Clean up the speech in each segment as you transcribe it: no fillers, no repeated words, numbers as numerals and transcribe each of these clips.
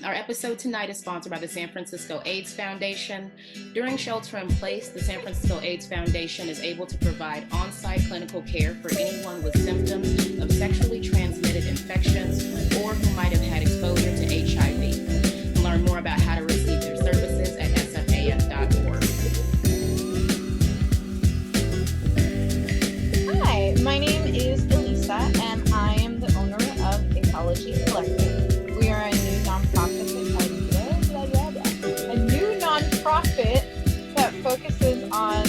Our episode tonight is sponsored by the San Francisco AIDS Foundation. During shelter in place, the San Francisco AIDS Foundation is able to provide on-site clinical care for anyone with symptoms of sexually transmitted infections or who might have had exposure to HIV. Learn more about how to receive their services at sfaf.org. Hi, my name is Elisa, and I am the owner of Ethology Collective. We are a new nonprofit that focuses on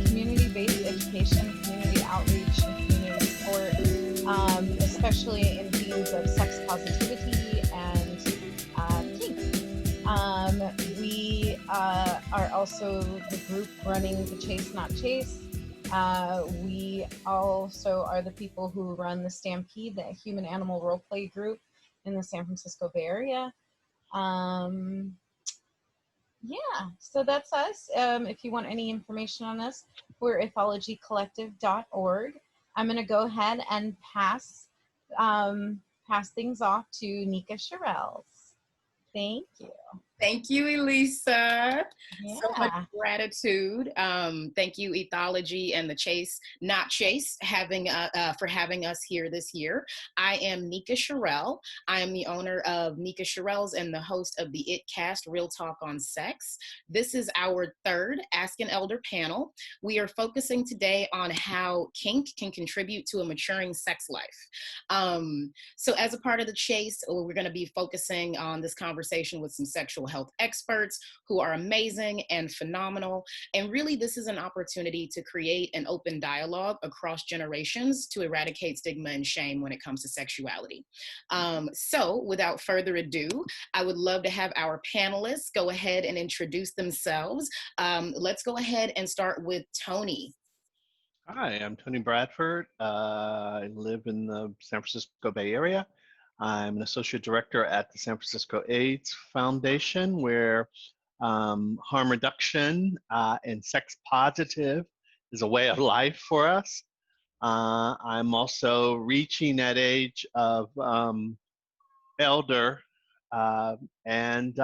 community-based education, community outreach, and community support, especially in themes of sex positivity and kink. We are also the group running the Chase Not Chase. We also are the people who run the Stampede, the human animal role play group in the San Francisco Bay Area. Yeah, so that's us. If you want any information on us, we're ethologycollective.org. I'm going to go ahead and pass things off to Nika Cherrelles. Thank you. Thank you, Elisa. Yeah. So much gratitude. Thank you, Ethology and the Chase Not Chase, for having us here this year. I am Nika Cherrelles. I am the owner of Nika Cherrelles and the host of the It Cast Real Talk on Sex. This is our third Ask an Elder panel. We are focusing today on how kink can contribute to a maturing sex life. So as a part of the Chase, we're going to be focusing on this conversation with some sexual health experts who are amazing and phenomenal. And really, this is an opportunity to create an open dialogue across generations to eradicate stigma and shame when it comes to sexuality. So without further ado, I would love to have our panelists go ahead and introduce themselves. Let's go ahead and start with Tony. Hi, I'm Tony Bradford. I live in the San Francisco Bay Area. I'm an associate director at the San Francisco AIDS Foundation, where harm reduction and sex positive is a way of life for us. I'm also reaching that age of elder and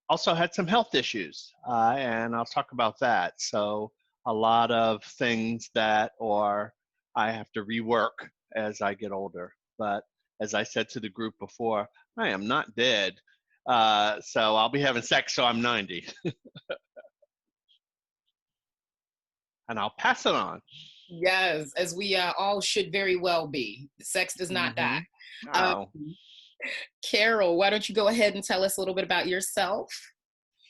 also had some health issues, and I'll talk about that. So a lot of things that I have to rework as I get older. But as I said to the group before, I am not dead. So I'll be having sex till I'm 90. And I'll pass it on. Yes, as we all should very well be. Sex does not die. Oh. Carol, why don't you go ahead and tell us a little bit about yourself?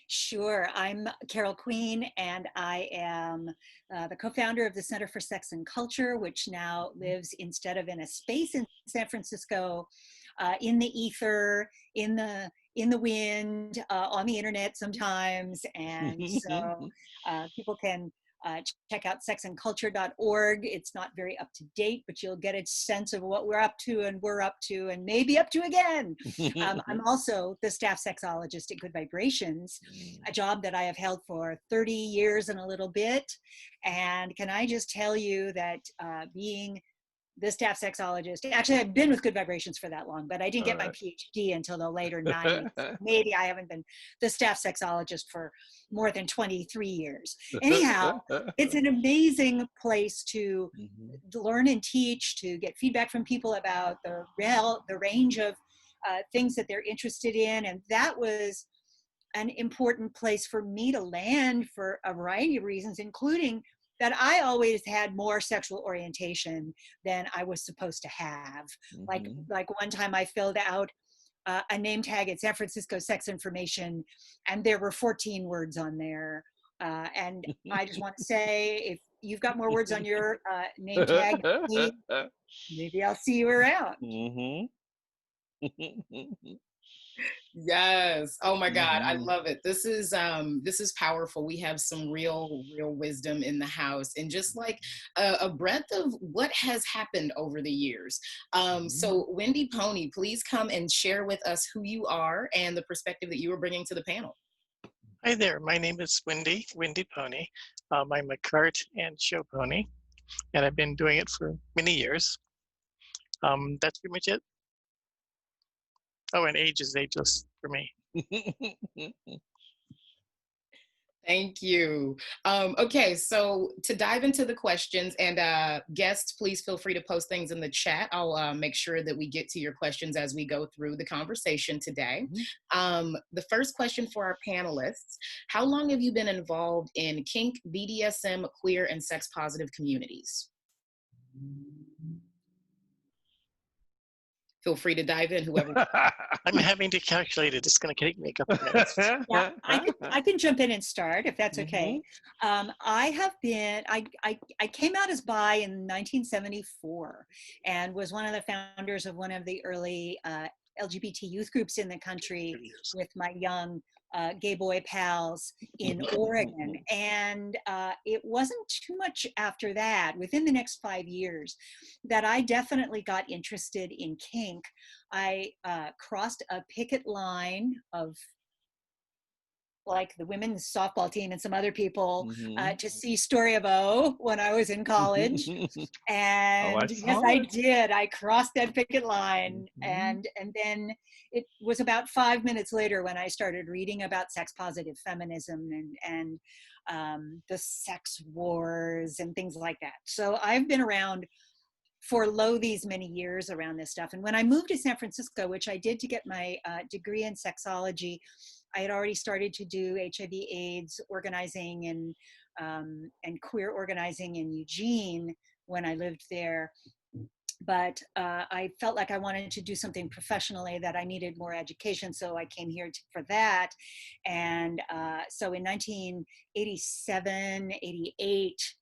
Sure. I'm Carol Queen, and I am the co-founder of the Center for Sex and Culture, which now lives, instead of in a space in San Francisco, in the ether, in the wind, on the internet sometimes. And so people can check out sexandculture.org. It's not very up to date, but you'll get a sense of what we're up to and maybe up to again. I'm also the staff sexologist at Good Vibrations, a job that I have held for 30 years and a little bit. And can I just tell you that being the staff sexologist, actually I've been with Good Vibrations for that long, but I didn't get my PhD until the later 90s. Maybe I haven't been the staff sexologist for more than 23 years. Anyhow, it's an amazing place to learn and teach, to get feedback from people about the range of things that they're interested in. And that was an important place for me to land for a variety of reasons, including that I always had more sexual orientation than I was supposed to have. Like one time I filled out a name tag at San Francisco Sex Information, and there were 14 words on there. And I just want to say, if you've got more words on your name tag, maybe I'll see you around. Yes. Oh my God. I love it. This is powerful. We have some real wisdom in the house, and just like a breadth of what has happened over the years. So Wendy Pony, please come and share with us who you are and the perspective that you are bringing to the panel. Hi there. My name is Wendy Pony. I'm a cart and show pony, and I've been doing it for many years. That's pretty much it. Oh, and age is ageless for me. Thank you. Okay, so to dive into the questions, and guests, please feel free to post things in the chat. I'll make sure that we get to your questions as we go through the conversation today. The first question for our panelists: how long have you been involved in kink, BDSM, queer, and sex positive communities? Feel free to dive in, whoever. I'm having to calculate it. It's going to take me a couple of minutes. Yeah, I can jump in and start if that's okay. I have been, I came out as bi in 1974 and was one of the founders of one of the early LGBT youth groups in the country with my young gay boy pals in Oregon. And it wasn't too much after that, within the next 5 years, that I definitely got interested in kink. I crossed a picket line of like the women's softball team and some other people to see Story of O when I was in college. And yes, I did. I crossed that picket line. And then it was about 5 minutes later when I started reading about sex positive feminism and the sex wars and things like that. So I've been around for these many years around this stuff. And when I moved to San Francisco, which I did to get my degree in sexology, I had already started to do HIV/AIDS organizing and queer organizing in Eugene when I lived there. But I felt like I wanted to do something professionally, that I needed more education. So I came here for that. And so in 1987, 88,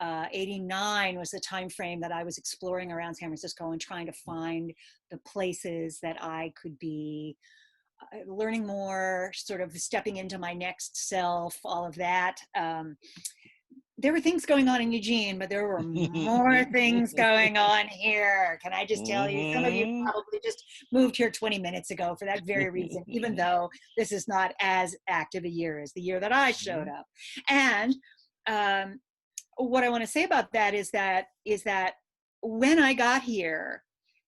89 was the time frame that I was exploring around San Francisco and trying to find the places that I could be learning more, sort of stepping into my next self, all of that. There were things going on in Eugene, but there were more things going on here. Can I just tell you? Some of you probably just moved here 20 minutes ago for that very reason, even though this is not as active a year as the year that I showed up. And what I want to say about that is that when I got here,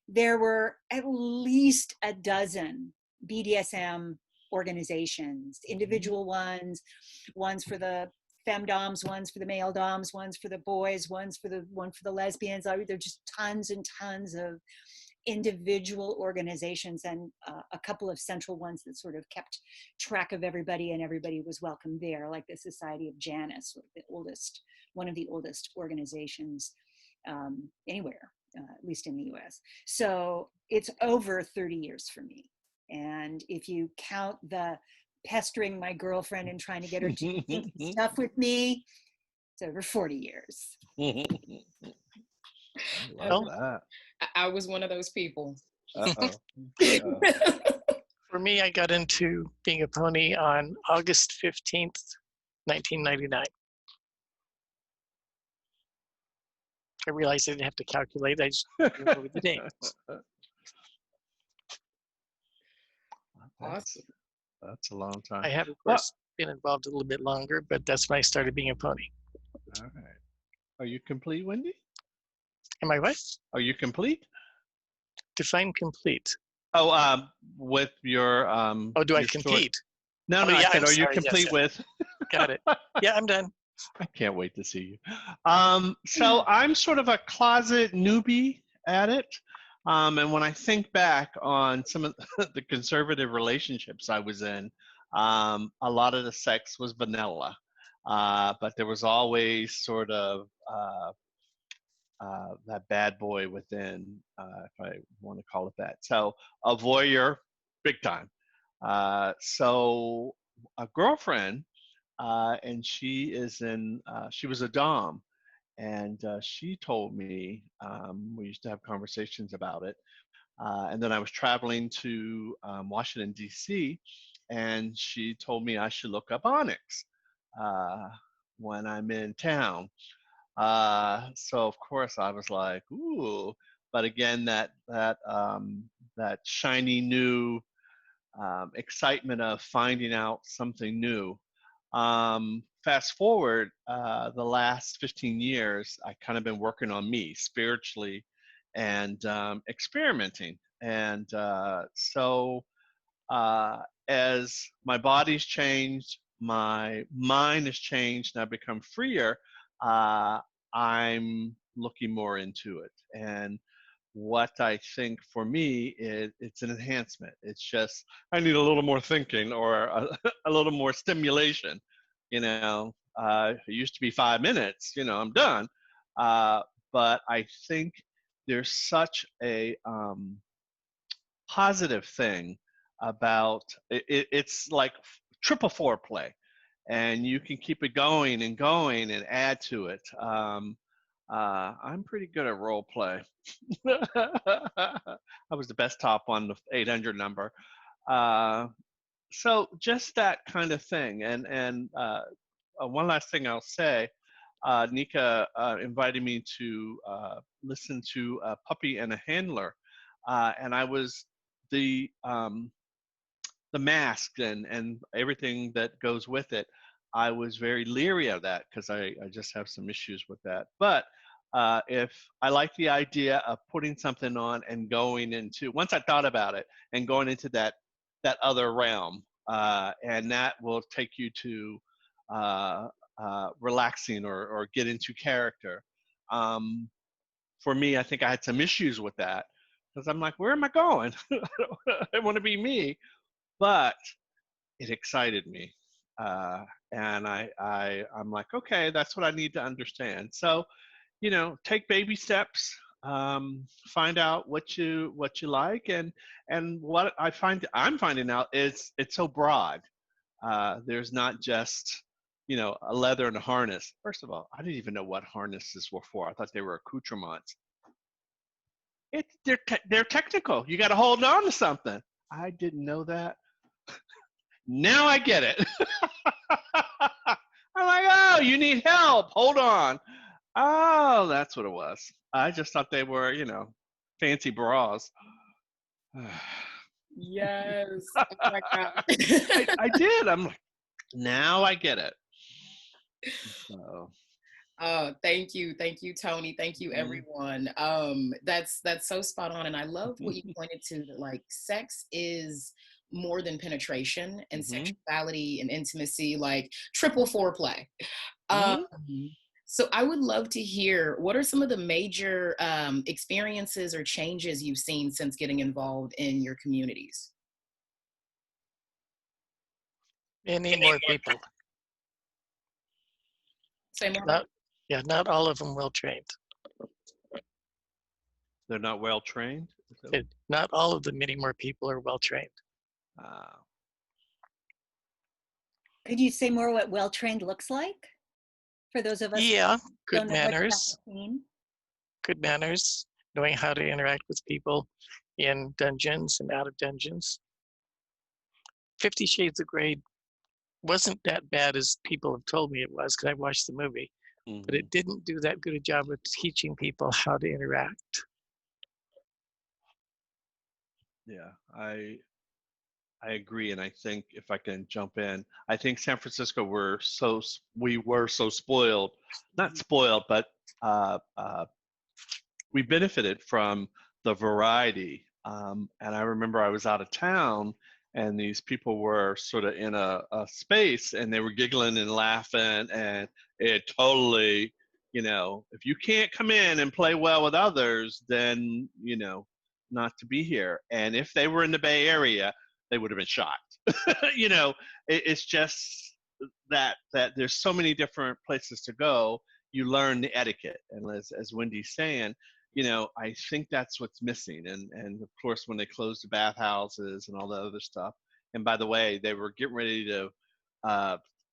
there were at least a dozen BDSM organizations, individual ones for the femdoms, ones for the male doms, ones for the boys, one for the lesbians. There are just tons and tons of individual organizations, and a couple of central ones that sort of kept track of everybody, and everybody was welcome there, like the Society of Janus, one of the oldest organizations anywhere, at least in the US. So it's over 30 years for me. And if you count the pestering my girlfriend and trying to get her to do kinky stuff with me, it's over 40 years. I love that. I was one of those people. For me, I got into being a pony on August 15th, 1999. I realized I didn't have to calculate. I just remember the dates. Awesome. That's a long time. I have, of course, been involved a little bit longer, but that's when I started being a pony. All right. Are you complete, Wendy? Am I what? Are you complete? Define complete. Oh, with your Oh, do I compete? No, yeah, I said, I'm are you sorry, complete yes. with? Got it. Yeah, I'm done. I can't wait to see you. So I'm sort of a closet newbie at it. And when I think back on some of the conservative relationships I was in, a lot of the sex was vanilla. But there was always sort of that bad boy within, if I want to call it that. So a voyeur, big time. So a girlfriend, and she was a dom, and she told me, we used to have conversations about it, and then I was traveling to Washington DC, and she told me I should look up Onyx when I'm in town. So of course I was like, ooh, but again, that shiny new excitement of finding out something new. Fast forward the last 15 years, I kind of been working on me spiritually and experimenting. And so as my body's changed, my mind has changed, and I've become freer, I'm looking more into it. And what I think for me is it's an enhancement. It's just I need a little more thinking or a little more stimulation. It used to be 5 minutes. I'm done. But I think there's such a positive thing about it. It's like triple foreplay, and you can keep it going and going and add to it. I'm pretty good at role play. I was the best top on the 800 number. So just that kind of thing. And one last thing I'll say, Nika invited me to listen to a puppy and a handler, and I was the mask and everything that goes with it. I was very leery of that because I just have some issues with that. But if I like the idea of putting something on and going into, once I thought about it and going into that other realm, and that will take you to relaxing or get into character. For me, I think I had some issues with that because I'm like, where am I going? I want to be me, but it excited me. And I'm like, okay, that's what I need to understand. So, take baby steps, find out what you like, and what I'm finding out is it's so broad. There's not just a leather and a harness. First of all, I didn't even know what harnesses were for. I thought they were accoutrements. They're technical. You got to hold on to something. I didn't know that. Now I get it. I'm like, oh, you need help. Hold on. Oh, that's what it was. I just thought they were, fancy bras. Yes. Oh my God. I did. I'm like, now I get it. So. Oh, thank you, Tony. Thank you, everyone. That's so spot on, and I love what you pointed to. That like sex is more than penetration, and sexuality and intimacy, like triple foreplay. So I would love to hear what are some of the major experiences or changes you've seen since getting involved in your communities. Many more people. Say more. Not all of them well trained. They're not well trained? Not all of the many more people are well trained. Could you say more what well trained looks like for those of us? Yeah, who don't know what that means? Good manners, knowing how to interact with people in dungeons and out of dungeons. 50 Shades of Grey wasn't that bad as people have told me it was because I watched the movie. But it didn't do that good a job of teaching people how to interact. Yeah, I agree, and I think if I can jump in, I think San Francisco we were so spoiled, not spoiled, but we benefited from the variety. And I remember I was out of town, and these people were sort of in a space, and they were giggling and laughing, and it totally, if you can't come in and play well with others, then, not to be here. And if they were in the Bay Area, they would have been shocked. It's just that there's so many different places to go. You learn the etiquette. And as Wendy's saying, I think that's what's missing. And of course, when they closed the bathhouses and all the other stuff, and by the way, they were getting ready to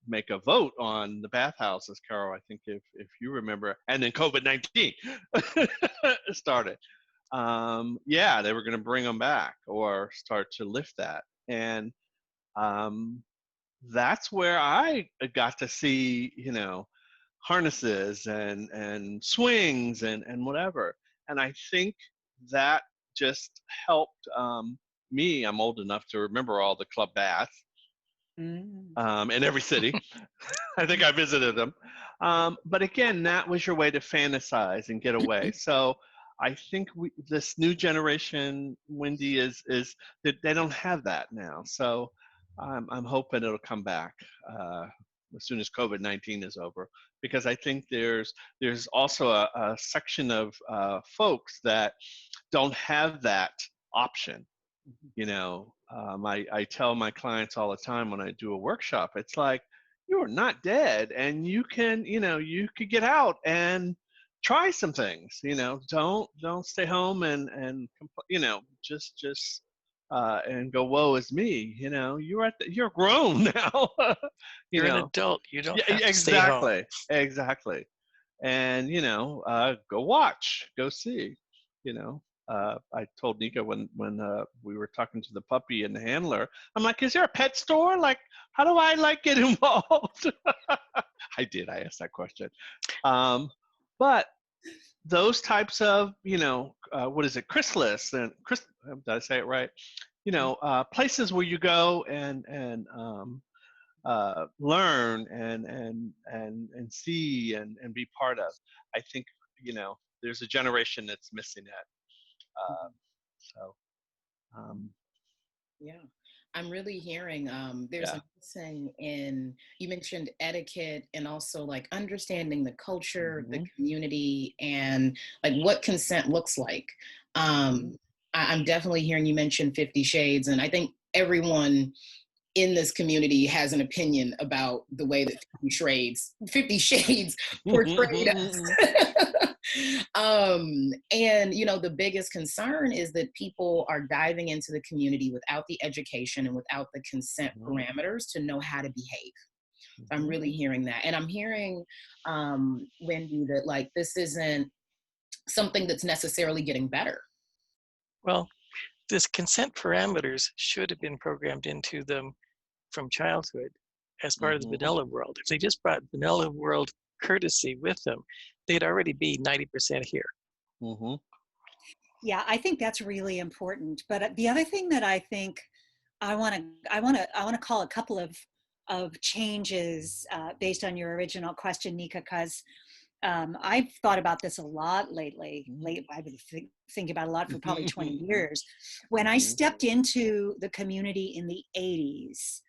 make a vote on the bathhouses, Carol, I think if you remember, and then COVID-19 started. They were going to bring them back or start to lift that. And that's where I got to see, harnesses and swings and whatever. And I think that just helped me. I'm old enough to remember all the club baths in every city. I think I visited them. But again, that was your way to fantasize and get away. So I think this new generation, Wendy, is that they don't have that now. So I'm hoping it'll come back as soon as COVID-19 is over, because I think there's also a section of folks that don't have that option. You know, I tell my clients all the time when I do a workshop, it's like, you are not dead, and you can, you could get out and try some things. Don't stay home and just and go, woe is me. You're grown now. you You're an know, adult. You don't yeah, have to stay home. exactly. And go watch, go see. I told Nika when we were talking to the puppy and the handler, I'm like, is there a pet store? Like, how do I get involved? I asked that question. But those types of, what is it, chrysalis and did I say it right? Places where you go and learn and see and be part of. I think there's a generation that's missing that. So Yeah, I'm really hearing there's yeah. a missing in, you mentioned etiquette and also like understanding the culture, the community, and like what consent looks like. I'm definitely hearing you mention 50 Shades, and I think everyone in this community has an opinion about the way that 50 Shades portrayed us. And the biggest concern is that people are diving into the community without the education and without the consent parameters to know how to behave. So I'm really hearing that. And I'm hearing, Wendy, that like this isn't something that's necessarily getting better. Well, this consent parameters should have been programmed into them from childhood as part of the vanilla world. If they just brought vanilla world courtesy with them, they'd already be 90% here. Yeah, I think that's really important. But the other thing that I think I want to call a couple of changes based on your original question, Nika, because I've thought about this a lot lately. I've been thinking about it a lot for probably 20 years. When I stepped into the community in the 80s,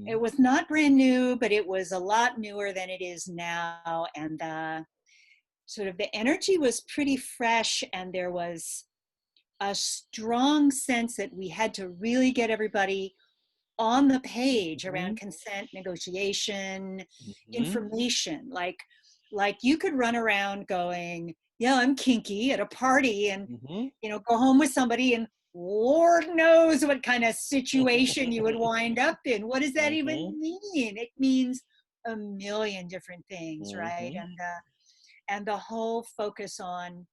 it was not brand new, but it was a lot newer than it is now. And sort of the energy was pretty fresh, and there was a strong sense that we had to really get everybody on the page around consent, negotiation, information. Like you could run around going, yeah, I'm kinky at a party, and go home with somebody, and Lord knows what kind of situation you would wind up in. What does that even mean? It means a million different things, right? And the whole focus on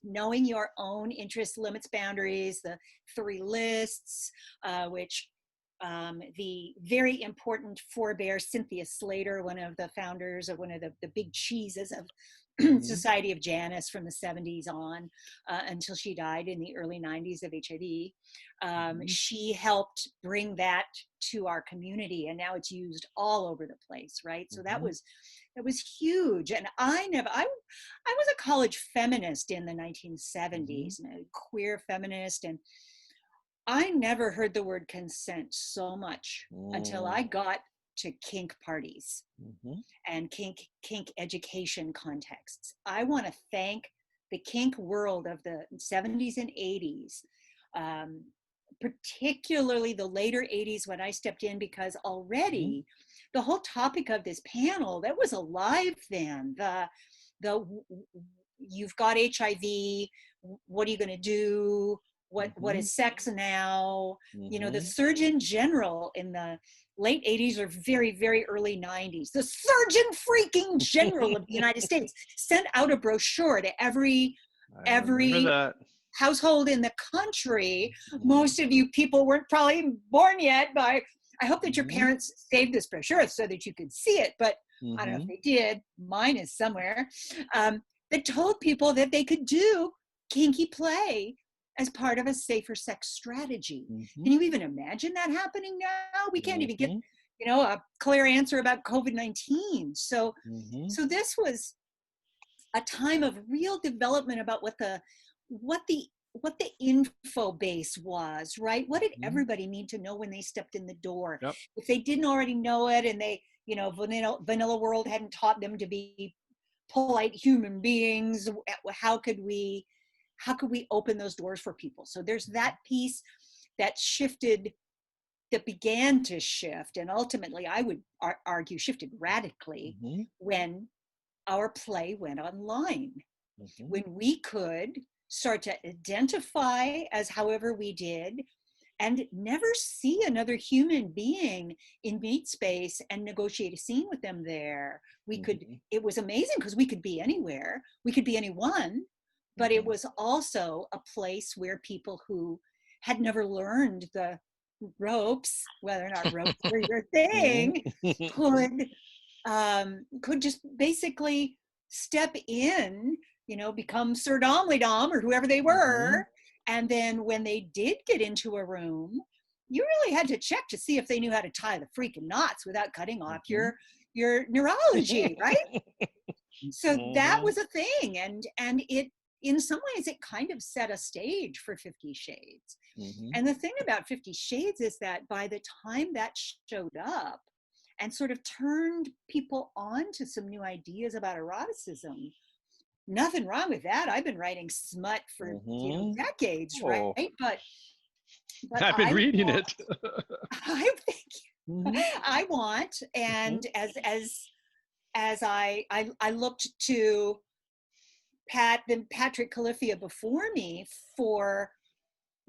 knowing your own interests, limits, boundaries, the 3 lists, which the very important forebear Cynthia Slater, one of the founders of one of the big cheeses of Society of Janus from the 70s on until she died in the early 90s of HIV. She helped bring that to our community, and now it's used all over the place, right? So that was huge. And I was a college feminist in the 1970s, a queer feminist, and I never heard the word consent so much until I got to kink parties and kink education contexts. I want to thank the kink world of the 70s and 80s, particularly the later 80s when I stepped in, because already the whole topic of this panel, that was alive then. The you've got HIV, what are you going to do? What is sex now? The Surgeon General in the late 80s or very, very early 90s, the Surgeon freaking General of the United States sent out a brochure to every household in the country. Most of you people weren't probably born yet, but I hope that your parents saved this brochure so that you could see it, but I don't know if they did. Mine is somewhere. That told people that they could do kinky play as part of a safer sex strategy. Can you even imagine that happening now? We can't even get, a clear answer about COVID-19. So this was a time of real development about what what the info base was, right? What did Mhm. everybody need to know when they stepped in the door? Yep. If they didn't already know it, and they, vanilla world hadn't taught them to be polite human beings, how could we open those doors for people? So there's that piece that shifted, that began to shift, and ultimately I would argue shifted radically Mhm. when our play went online, Mhm. when we could start to identify as however we did, and never see another human being in meet space and negotiate a scene with them there. We could, Mhm. it was amazing because we could be anywhere, we could be anyone, but it Mhm. was also a place where people who had never learned the ropes, whether or not ropes were your thing, could just basically step in, become Sir Domly Dom or whoever they were. Mhm. And then when they did get into a room, you really had to check to see if they knew how to tie the freaking knots without cutting off Mhm. your neurology, right? So that Mhm. was a thing. And it, in some ways, it kind of set a stage for 50 Shades. Mhm. And the thing about 50 Shades is that by the time that showed up and sort of turned people on to some new ideas about eroticism, nothing wrong with that. I've been writing smut for Mhm. decades, right? Oh, But I've been I reading want, it. I think Mhm. I want, Mhm. and as I looked to Patrick Califia before me for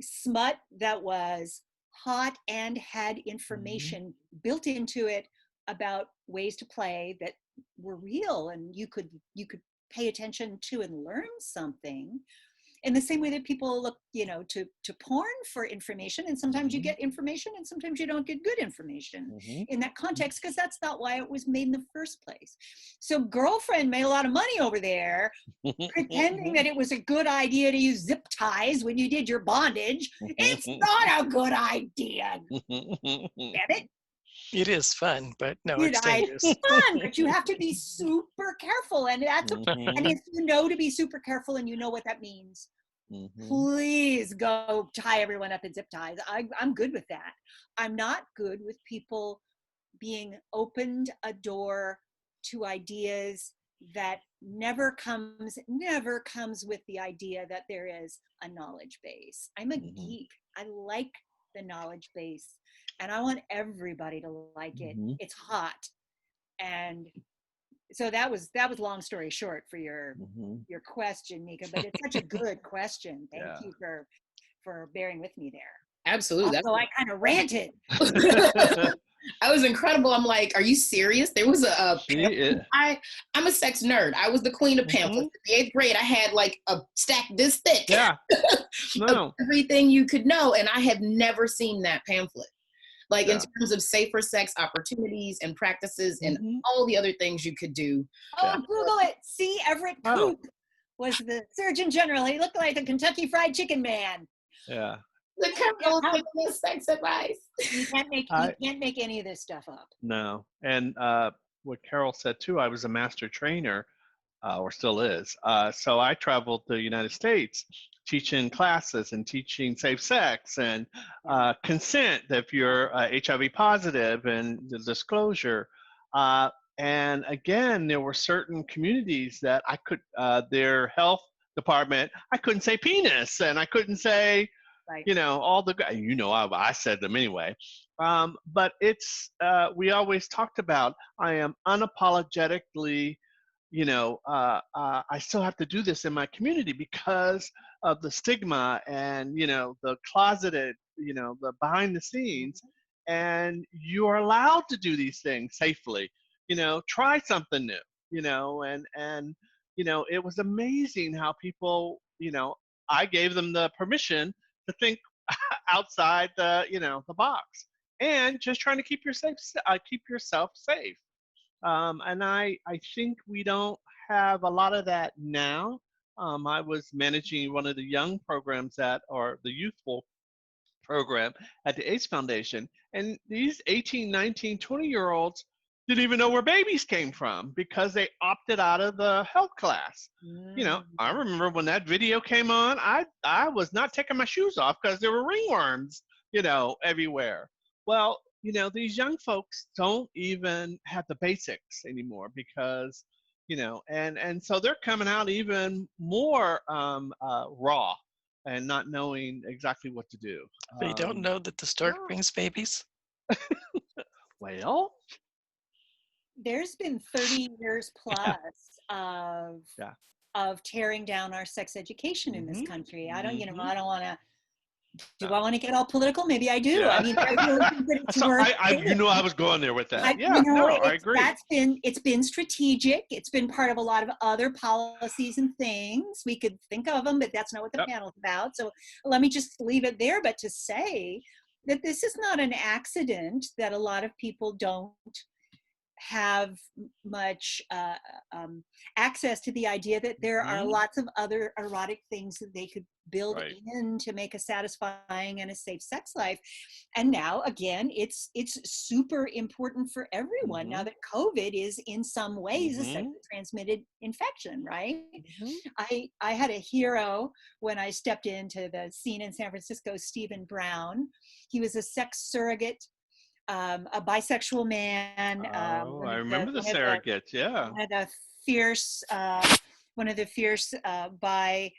smut that was hot and had Mhm. information built into it about ways to play that were real, and you could pay attention to and learn something, in the same way that people look, to porn for information, and sometimes you Mhm. get information and sometimes you don't get good information Mhm. in that context, because that's not why it was made in the first place. So girlfriend made a lot of money over there pretending that it was a good idea to use zip ties when you did your bondage. It's not a good idea, damn it. It is fun, but no, it's It's dangerous. fun, but you have to be super careful, and and Mhm. if you know to be super careful and you know what that means, Mhm. please go tie everyone up in zip ties. I'm good with that. I'm not good with people being opened a door to ideas that never comes with the idea that there is a knowledge base. I'm a Mhm. geek. I like the knowledge base, and I want everybody to like it. Mhm. It's hot. And so that was long story short for Mhm. your question, Nika, but it's such a good question. Thank Yeah. you for bearing with me there. Absolutely. Also, I kind of ranted. I was incredible. I'm like, are you serious? There was a See it. I'm a sex nerd. I was the queen of pamphlets. Mhm. In the 8th grade, I had like a stack this thick Yeah. of No. everything you could know, and I have never seen that pamphlet. Like in Yeah. terms of safer sex opportunities and practices and Mhm. all the other things you could do. Yeah. Oh, Google it. C. Everett Oh. Koop was the Surgeon General. He looked like the Kentucky Fried Chicken Man. Yeah. The Yeah, Colonel giving us sex advice. you I can't make any of this stuff up. No. And what Carol said too, I was a master trainer, or still is. So I traveled the United States teaching classes and teaching safe sex and Yeah. consent if you're HIV positive and the disclosure. Uh, and again, there were certain communities that I could, their health department, I couldn't say penis and I couldn't say, Right. all the, I said them anyway. But we always talked about, I am unapologetically, I still have to do this in my community because of the stigma and, the closeted, the behind the scenes. And you are allowed to do these things safely, try something new, it was amazing how people, I gave them the permission to think outside the box and just trying to keep yourself safe. And I think we don't have a lot of that now. I was managing one of the young programs or the youthful program at the AIDS Foundation. And these 18, 19, 20-year-olds, didn't even know where babies came from because they opted out of the health class. I remember when that video came on, I was not taking my shoes off because there were ringworms, everywhere. Well, these young folks don't even have the basics anymore because, and so they're coming out even more raw and not knowing exactly what to do. They don't know that the stork brings babies? Well, there's been 30 years plus of tearing down our sex education in this country. I don't, I don't want to. Do I want to get all political? Maybe I do. Yeah. I mean, I really think that it's so worth. I was going there with that. I agree. It's been strategic. It's been part of a lot of other policies and things. We could think of them, but that's not what the panel's about. So let me just leave it there. But to say that this is not an accident, that a lot of people don't have much access to the idea that there are lots of other erotic things that they could build in to make a satisfying and a safe sex life. And now again, it's super important for everyone now that COVID is in some ways a sexually transmitted infection, right? I had a hero when I stepped into the scene in San Francisco, Stephen Brown. He was a sex surrogate, a bisexual man. I remember the surrogates. One of the fierce bi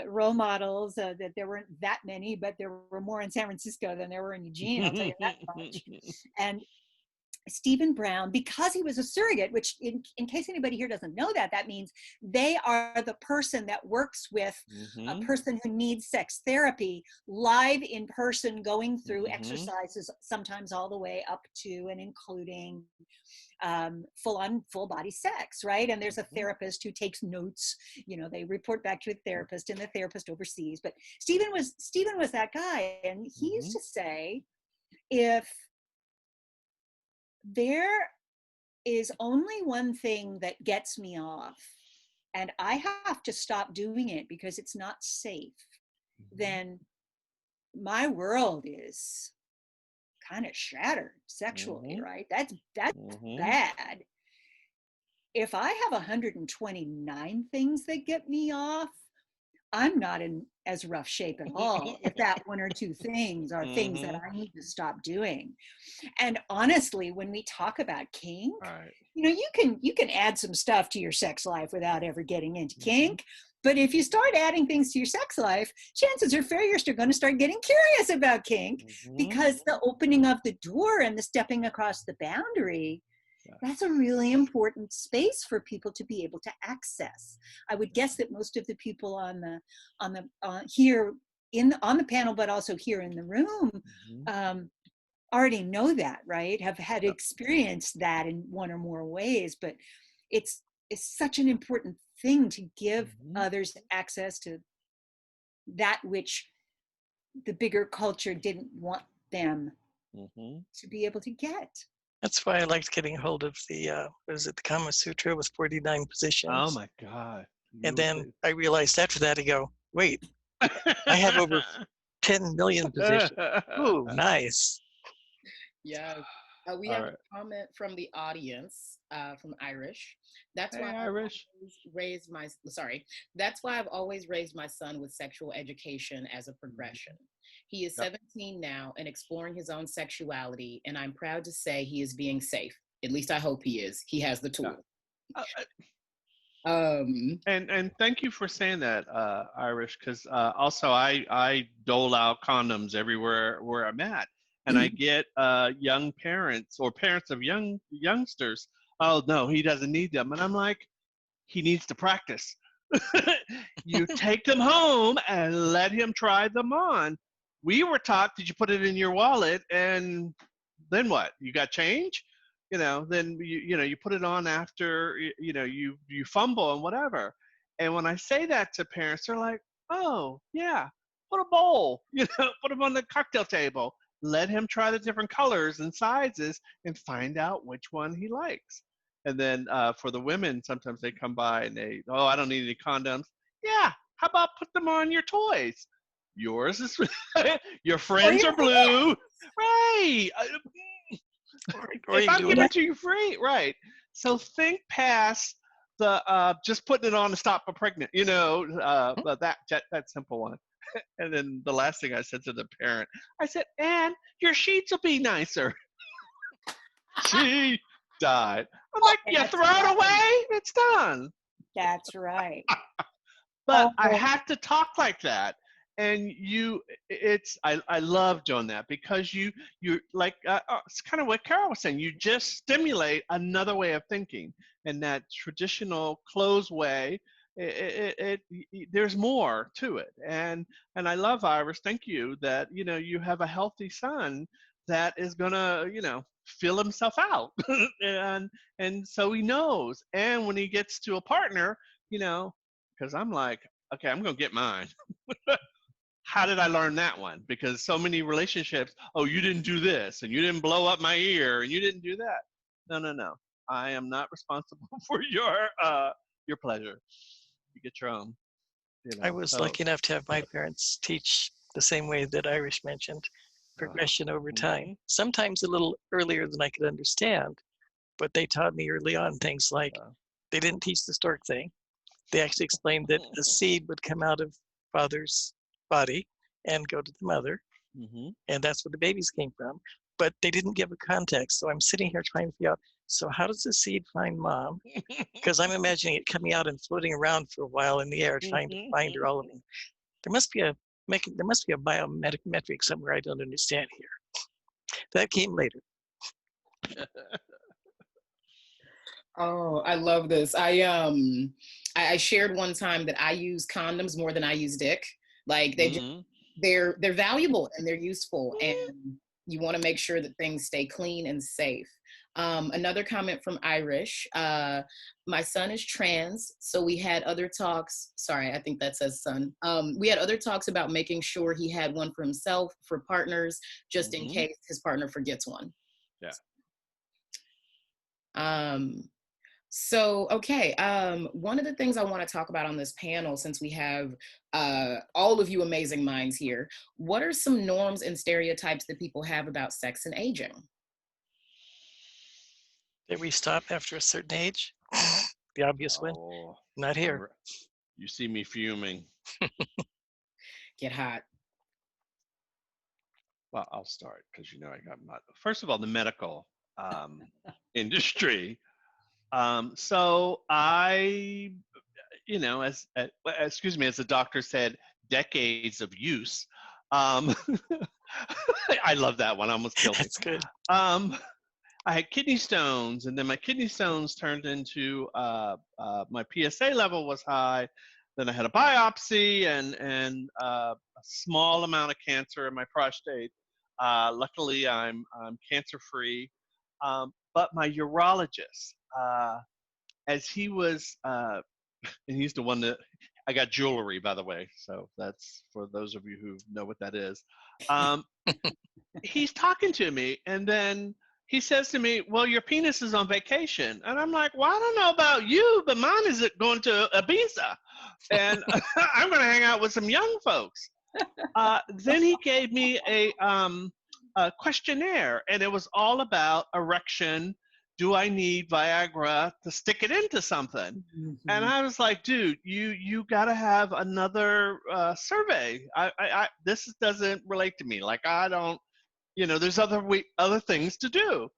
role models. That there weren't that many, but there were more in San Francisco than there were in Eugene. I'll tell you that much. And Stephen Brown, because he was a surrogate, which in case anybody here doesn't know that means they are the person that works with a person who needs sex therapy live in person, going through exercises, sometimes all the way up to and including full body sex, right? And there's a therapist who takes notes, they report back to a therapist and the therapist oversees. But Stephen was that guy. And he used to say, if there is only one thing that gets me off and I have to stop doing it because it's not safe, then my world is kind of shattered sexually, right? That's bad. If I have 129 things that get me off, I'm not in as rough shape at all if that one or two things are things that I need to stop doing. And honestly, when we talk about kink, you can add some stuff to your sex life without ever getting into kink. But if you start adding things to your sex life, chances are fair you're still going to start getting curious about kink, because the opening of the door and the stepping across the boundary, that's a really important space for people to be able to access. I would guess that most of the people on the panel, but also here in the room, already know that, right? Have had experienced that in one or more ways. But it's such an important thing to give others access to that which the bigger culture didn't want them to be able to get. That's why I liked getting hold of the Kama Sutra with 49 positions. Oh my God. And then I realized after that, I go, wait, I have over 10 million positions. Ooh, nice. Yeah. We have a comment from the audience, from Irish. That's why Irish. That's why I've always raised my son with sexual education as a progression. He is 17 now and exploring his own sexuality, and I'm proud to say he is being safe. At least I hope he is. He has the tool. And thank you for saying that, Irish, because also I dole out condoms everywhere where I'm at, and I get young parents or parents of youngsters. Oh no, he doesn't need them, and I'm like, he needs to practice. You take them home and let him try them on. We were taught, did you put it in your wallet, and then what? You got change? Then you put it on after you fumble and whatever. And when I say that to parents, they're like, oh yeah, put a bowl, put them on the cocktail table. Let him try the different colors and sizes and find out which one he likes. And then for the women, sometimes they come by and I don't need any condoms. Yeah, how about put them on your toys? Yours is, your friends are blue. Right. Or If you I'm do giving it. it to you free, right? So think past the just putting it on to stop a pregnant, but that simple one. And then the last thing I said to the parent, I said, "And your sheets will be nicer." She died. I'm like, "You That's throw it right. away, it's done." That's right. But I Oh, have to talk like that. And I love doing that because you like it's kind of what Carol was saying. You just stimulate another way of thinking, and that traditional closed way. There's more to it, and I love, Iris. Thank you that you have a healthy son that is gonna fill himself out, and so he knows. And when he gets to a partner, because I'm like, okay, I'm gonna get mine. How did I learn that one? Because so many relationships, oh, you didn't do this, and you didn't blow up my ear, and you didn't do that. No, no, no. I am not responsible for your pleasure. You get your own, I was So lucky enough to have my parents teach the same way that Irish mentioned, progression over time. mhm, Sometimes a little earlier than I could understand, but they taught me early on things like uh, they didn't teach the stork thing. They actually explained that a seed would come out of father's body and go to the mother, mhm. and that's where the babies came from. But they didn't give a context. So I'm sitting here trying to figure out, so how does the seed find mom? Because I'm imagining it coming out and floating around for a while in the air, trying to find her all of them. There must be a biometric somewhere I don't understand here. That came later. Oh, I love this. I shared one time that I use condoms more than I use dick. Like Mhm. they're valuable and they're useful, and you want to make sure that things stay clean and safe. Another comment from Irish. My son is trans, so we had other talks. Sorry, I think that says son. We had other talks about making sure he had one for himself, for partners, just in Mhm. case his partner forgets one. Yeah. Um, So, okay, one of the things I want to talk about on this panel, since we have all of you amazing minds here, what are some norms and stereotypes that people have about sex and aging? Did we stop after a certain age? The obvious one? Oh, Not here. you see me fuming. Get hot. Well, I'll start because I got my. First of all, the medical industry. So I, excuse me, as the doctor said, decades of use. Um, I love that one. I almost killed me. That's good. Um, I had kidney stones, and then my kidney stones turned into my PSA level was high. Then I had a biopsy and a small amount of cancer in my prostate. Luckily, I'm cancer free. But my urologist, as he was, and he's the one that I got jewelry, by the way. So that's for those of you who know what that is. Um, he's talking to me, and then he says to me, "Well, your penis is on vacation," and I'm like, "Well, I don't know about you, but mine is going to Ibiza, and I'm going to hang out with some young folks." Then he gave me a questionnaire, and it was all about erection. Do I need Viagra to stick it into something? And Mhm. I was like, dude, you got to have another survey. This doesn't relate to me. Like I don't, there's other things to do,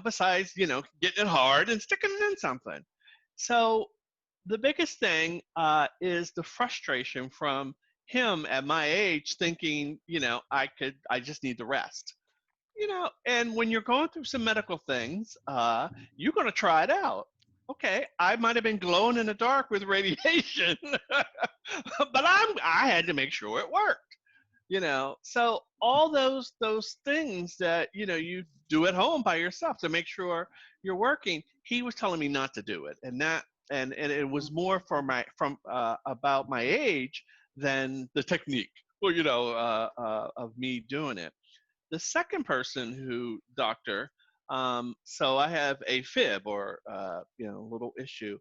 besides getting it hard and sticking it in something. So the biggest thing is the frustration from him at my age thinking, I just need the rest. And when you're going through some medical things, you're going to try it out. Okay, I might have been glowing in the dark with radiation, but I had to make sure it worked. So all those things that you do at home by yourself to make sure you're working, he was telling me not to do it, and it was more for my from about my age than the technique, well, of me doing it. The second person who doctor, so I have a fib or little issue,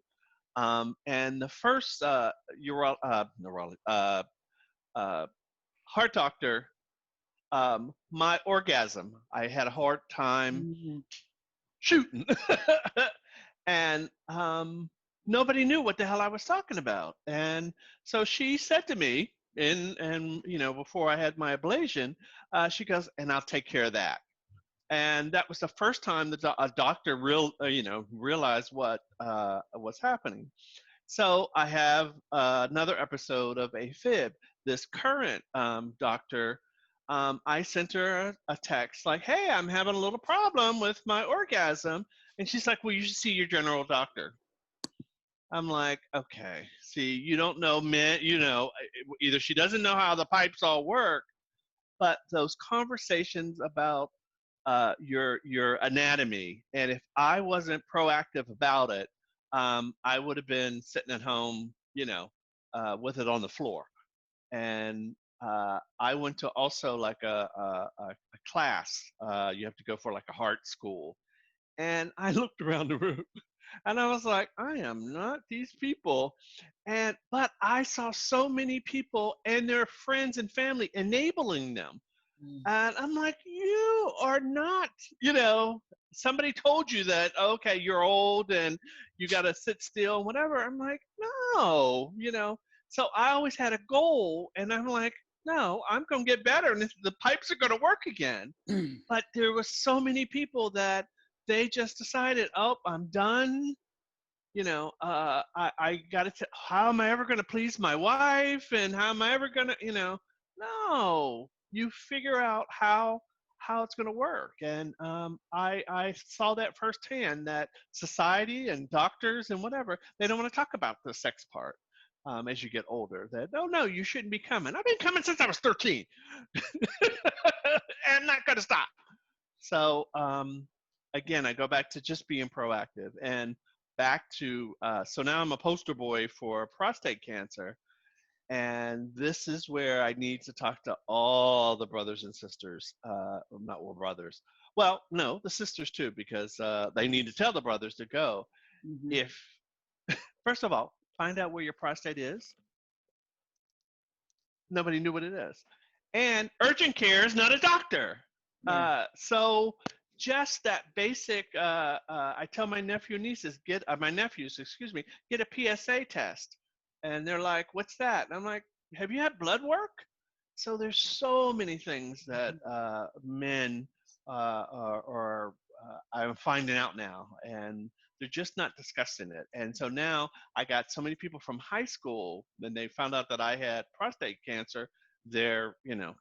and the first uh, heart doctor, my orgasm. I had a hard time Mhm. shooting. And nobody knew what the hell I was talking about. And so she said to me, before I had my ablation, she goes, and I'll take care of that. And that was the first time that a doctor realized what was happening. So I have another episode of AFib. This current doctor, I sent her a text like, hey, I'm having a little problem with my orgasm. And she's like, well, you should see your general doctor. I'm like, okay, see, you don't know men, either she doesn't know how the pipes all work, but those conversations about your anatomy, and if I wasn't proactive about it, I would have been sitting at home, with it on the floor. And I went to also like a class. You have to go for like a heart school, and I looked around the room. And I was like, I am not these people. But I saw so many people and their friends and family enabling them. And I'm like, you are not, somebody told you that, okay, you're old and you got to sit still, whatever. I'm like, no, So I always had a goal, and I'm like, no, I'm going to get better, and the pipes are going to work again. But there was so many people that they just decided, oh, I'm done. I got to, how am I ever going to please my wife? And how am I ever going to, no, you figure out how it's going to work. And I saw that firsthand, that society and doctors and whatever, they don't want to talk about the sex part. As you get older, that, oh no, you shouldn't be coming. I've been coming since I was 13 and not going to stop. So again, I go back to just being proactive, and back to, so now I'm a poster boy for prostate cancer. And this is where I need to talk to all the brothers and sisters, not all brothers. Well, no, the sisters too, because they need to tell the brothers to go. Mm-hmm. If, first of all, find out where your prostate is. Nobody knew what it is. And urgent care is not a doctor. Yeah. So just that basic, I tell my nephew and nieces, get a PSA test. And they're like, what's that? And I'm like, have you had blood work? So there's so many things that men I'm finding out now, and they're just not discussing it. And so now I got so many people from high school, then they found out that I had prostate cancer. They're,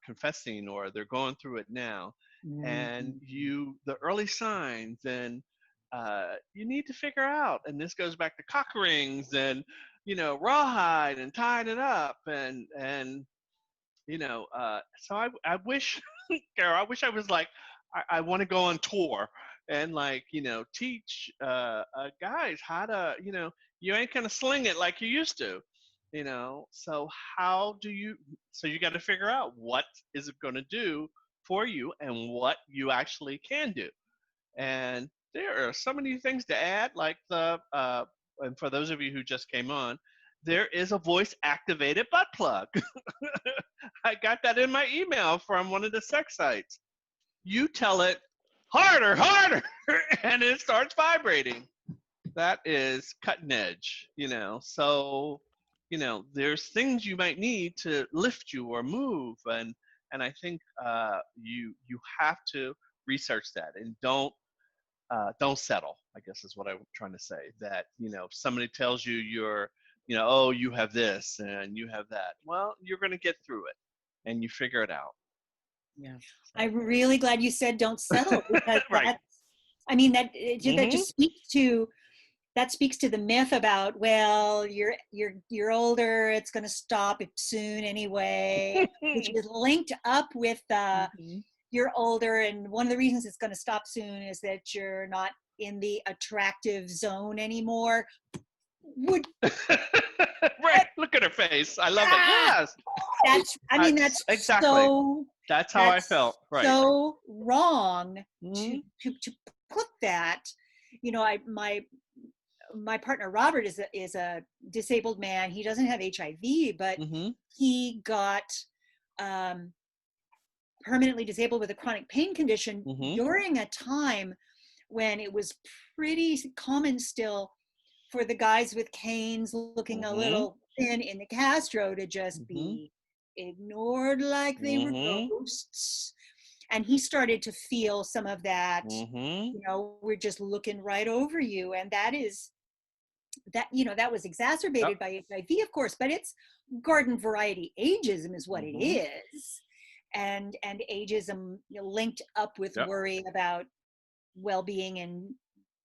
confessing, or they're going through it now. Mm-hmm. And the early signs, and you need to figure out, and this goes back to cock rings and, rawhide and tying it up. And so I wish, Carol, I wish I was like, I want to go on tour and like, teach guys how to, you ain't going to sling it like you used to, so so you got to figure out what is it going to do for you and what you actually can do. And there are so many things to add, like and for those of you who just came on, there is a voice activated butt plug. I got that in my email from one of the sex sites. You tell it harder, and it starts vibrating. That is cutting edge, so, there's things you might need to lift you or move. And I think you have to research that, and don't settle, I guess is what I'm trying to say. That, if somebody tells you you're, oh, you have this and you have that, well, you're going to get through it and you figure it out. Yeah. I'm really glad you said don't settle, because right. That just speaks to the myth about, well, you're older, it's going to stop soon anyway, which is linked up with you're older, and one of the reasons it's going to stop soon is that you're not in the attractive zone anymore. Right, look at her face. I love it. Yes, that's exactly. So, that's how I felt. Right. So wrong to put that. My partner Robert is a disabled man. He doesn't have HIV, but he got permanently disabled with a chronic pain condition during a time when it was pretty common still for the guys with canes looking a little thin in the Castro to just be ignored like they were ghosts. And he started to feel some of that, you know, we're just looking right over you. And that is, that, you know, that was exacerbated by HIV, of course, but it's garden variety ageism is what it is. And ageism, you know, linked up with worry about well-being and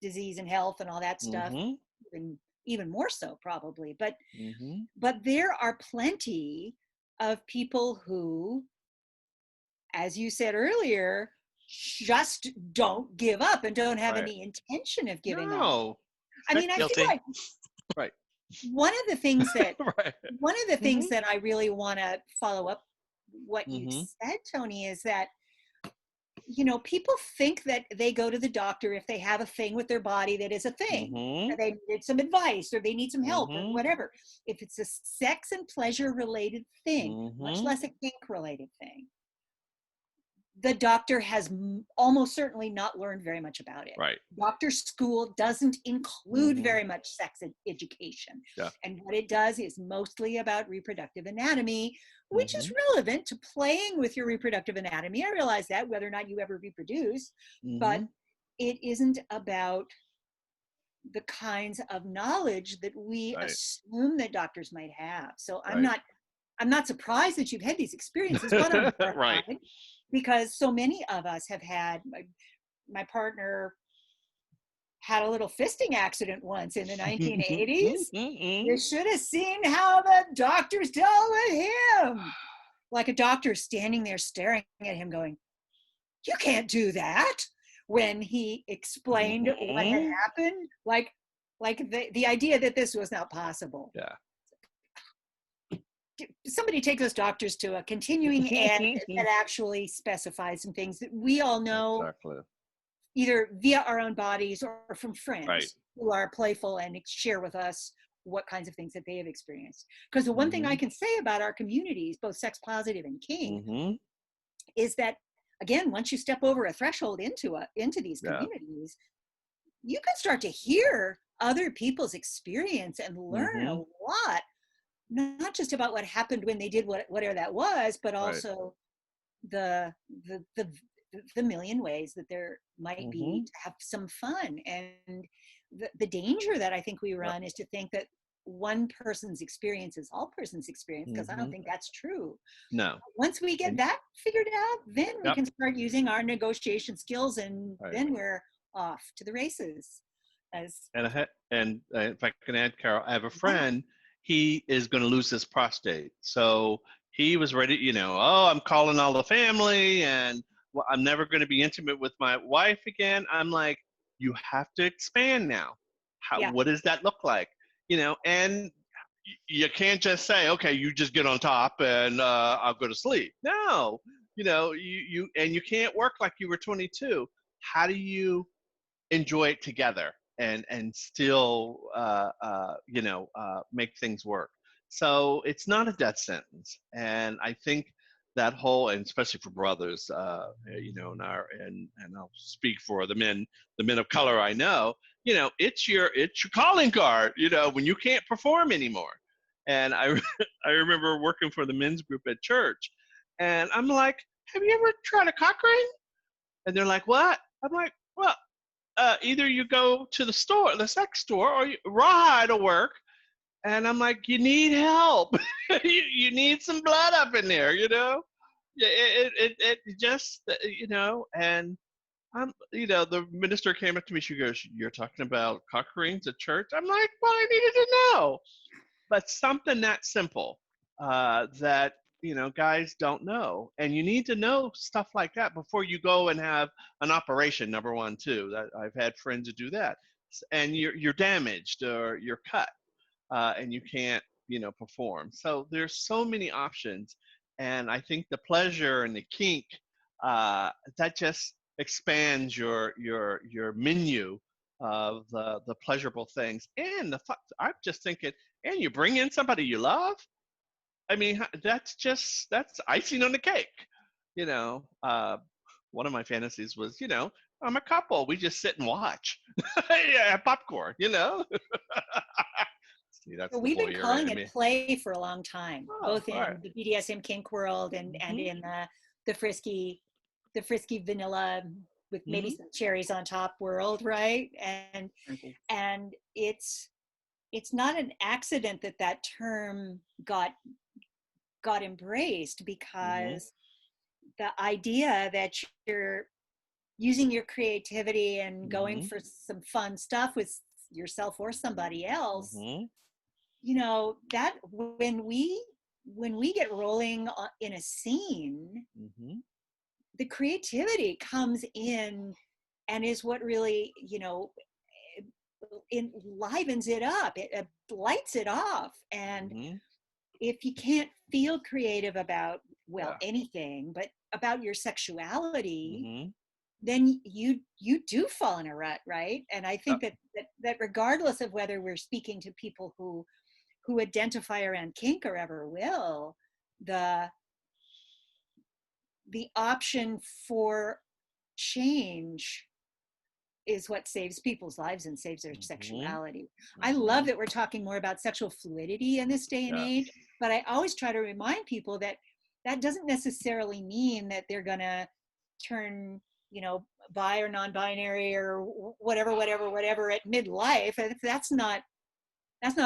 disease and health and all that stuff, even more so probably. But there are plenty of people who, as you said earlier, just don't give up and don't have any intention of giving up. I mean, I feel like one of the things that one of the things that I really want to follow up what you said, Tony, is that, you know, people think that they go to the doctor if they have a thing with their body that is a thing, or they need some advice, or they need some help, or whatever. If it's a sex and pleasure related thing, much less a kink related thing, the doctor has almost certainly not learned very much about it. Doctor school doesn't include very much sex education. And what it does is mostly about reproductive anatomy, which is relevant to playing with your reproductive anatomy. I realize that, whether or not you ever reproduce, but it isn't about the kinds of knowledge that we assume that doctors might have. So I'm not surprised that you've had these experiences, but I'm horrified because so many of us have had, my partner had a little fisting accident once in the 1980s. You should have seen how the doctors dealt with him. Like a doctor standing there staring at him going, "You can't do that," when he explained what had happened. Like the idea that this was not possible. Somebody take those doctors to a continuing ed that actually specifies some things that we all know either via our own bodies or from friends who are playful and share with us what kinds of things that they have experienced. Because the one thing I can say about our communities, both sex positive and kink, is that, again, once you step over a threshold into these communities, you can start to hear other people's experience and learn a lot, not just about what happened when they did whatever that was, but also the million ways that there might be to have some fun. And the danger that I think we run is to think that one person's experience is all person's experience, because I don't think that's true. No. Once we get that figured out, then we can start using our negotiation skills, and then we're off to the races. And if I can add, Carol, I have a friend. He is going to lose his prostate, so he was ready. You know, I'm calling all the family, and I'm never going to be intimate with my wife again. I'm like, you have to expand now. What does that look like? You know, and you can't just say, okay, you just get on top and I'll go to sleep. No, you know, you can't work like you were 22. How do you enjoy it together and still make things work? So it's not a death sentence. And I think that whole, and especially for brothers, and I'll speak for the men of color I know, you know, it's your calling card, you know, when you can't perform anymore. And I remember working for the men's group at church, and I'm like, have you ever tried a cock ring? And they're like, what? I'm like, well, either you go to the sex store, or rawhide will work. And I'm like, you need help. you need some blood up in there, you know? It just, you know, and the minister came up to me, she goes, you're talking about cock rings at church? I'm like, well, I needed to know. But something that simple that, you know, guys don't know. And you need to know stuff like that before you go and have an operation, number one, too. I've had friends who do that. And you're damaged or you're cut. And you can't, you know, perform. So there's so many options, and I think the pleasure and the kink that just expands your menu of the pleasurable things. And I'm just thinking, and you bring in somebody you love. I mean, that's icing on the cake. You know, one of my fantasies was, you know, I'm a couple. We just sit and watch. Yeah, popcorn, you know? See, that's So the we've been voyeur calling in it me. play for a long time, Oh, both all right. in the BDSM kink world and in the frisky vanilla with maybe some cherries on top world, right? And it's not an accident that that term got embraced, because the idea that you're using your creativity and going for some fun stuff with yourself or somebody else, you know, that when we get rolling in a scene, the creativity comes in and is what really, you know, enlivens it up. It lights it off. And if you can't feel creative about, well, anything, but about your sexuality, then you do fall in a rut, right? And I think that regardless of whether we're speaking to people who identify around kink or ever will, the option for change is what saves people's lives and saves their sexuality. I love that we're talking more about sexual fluidity in this day and age, but I always try to remind people that that doesn't necessarily mean that they're gonna turn, you know, bi or non-binary or whatever at midlife. That's not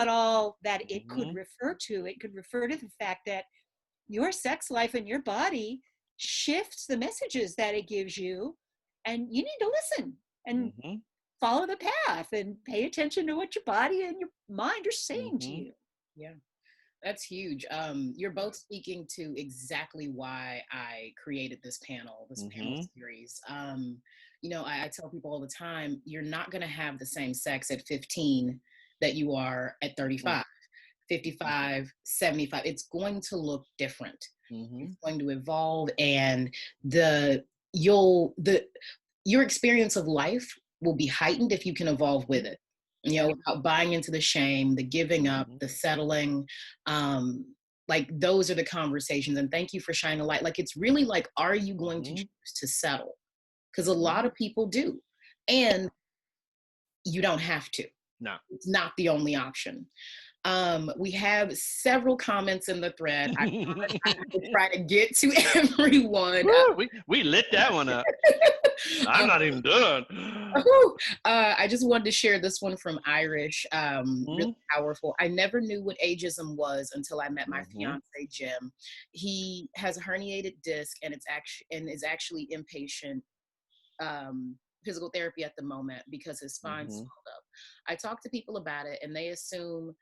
all that it could refer to. It could refer to the fact that your sex life and your body shifts the messages that it gives you, and you need to listen and follow the path and pay attention to what your body and your mind are saying to you. Yeah, that's huge. You're both speaking to exactly why I created this panel series. You know, I tell people all the time, you're not going to have the same sex at 15 that you are at 35, 55, 75. It's going to look different. It's going to evolve, and your experience of life will be heightened if you can evolve with it. You know, without buying into the shame, the giving up, the settling. Like, those are the conversations. And thank you for shining a light. Like, it's really like, are you going to choose to settle? Because a lot of people do. And you don't have to. No. It's not the only option. We have several comments in the thread. I will try to get to everyone. Woo, we lit that one up. I'm not even done. I just wanted to share this one from Irish. Really powerful. I never knew what ageism was until I met my fiance, Jim. He has a herniated disc and is actually inpatient physical therapy at the moment because his spine swelled up. I talk to people about it and they assume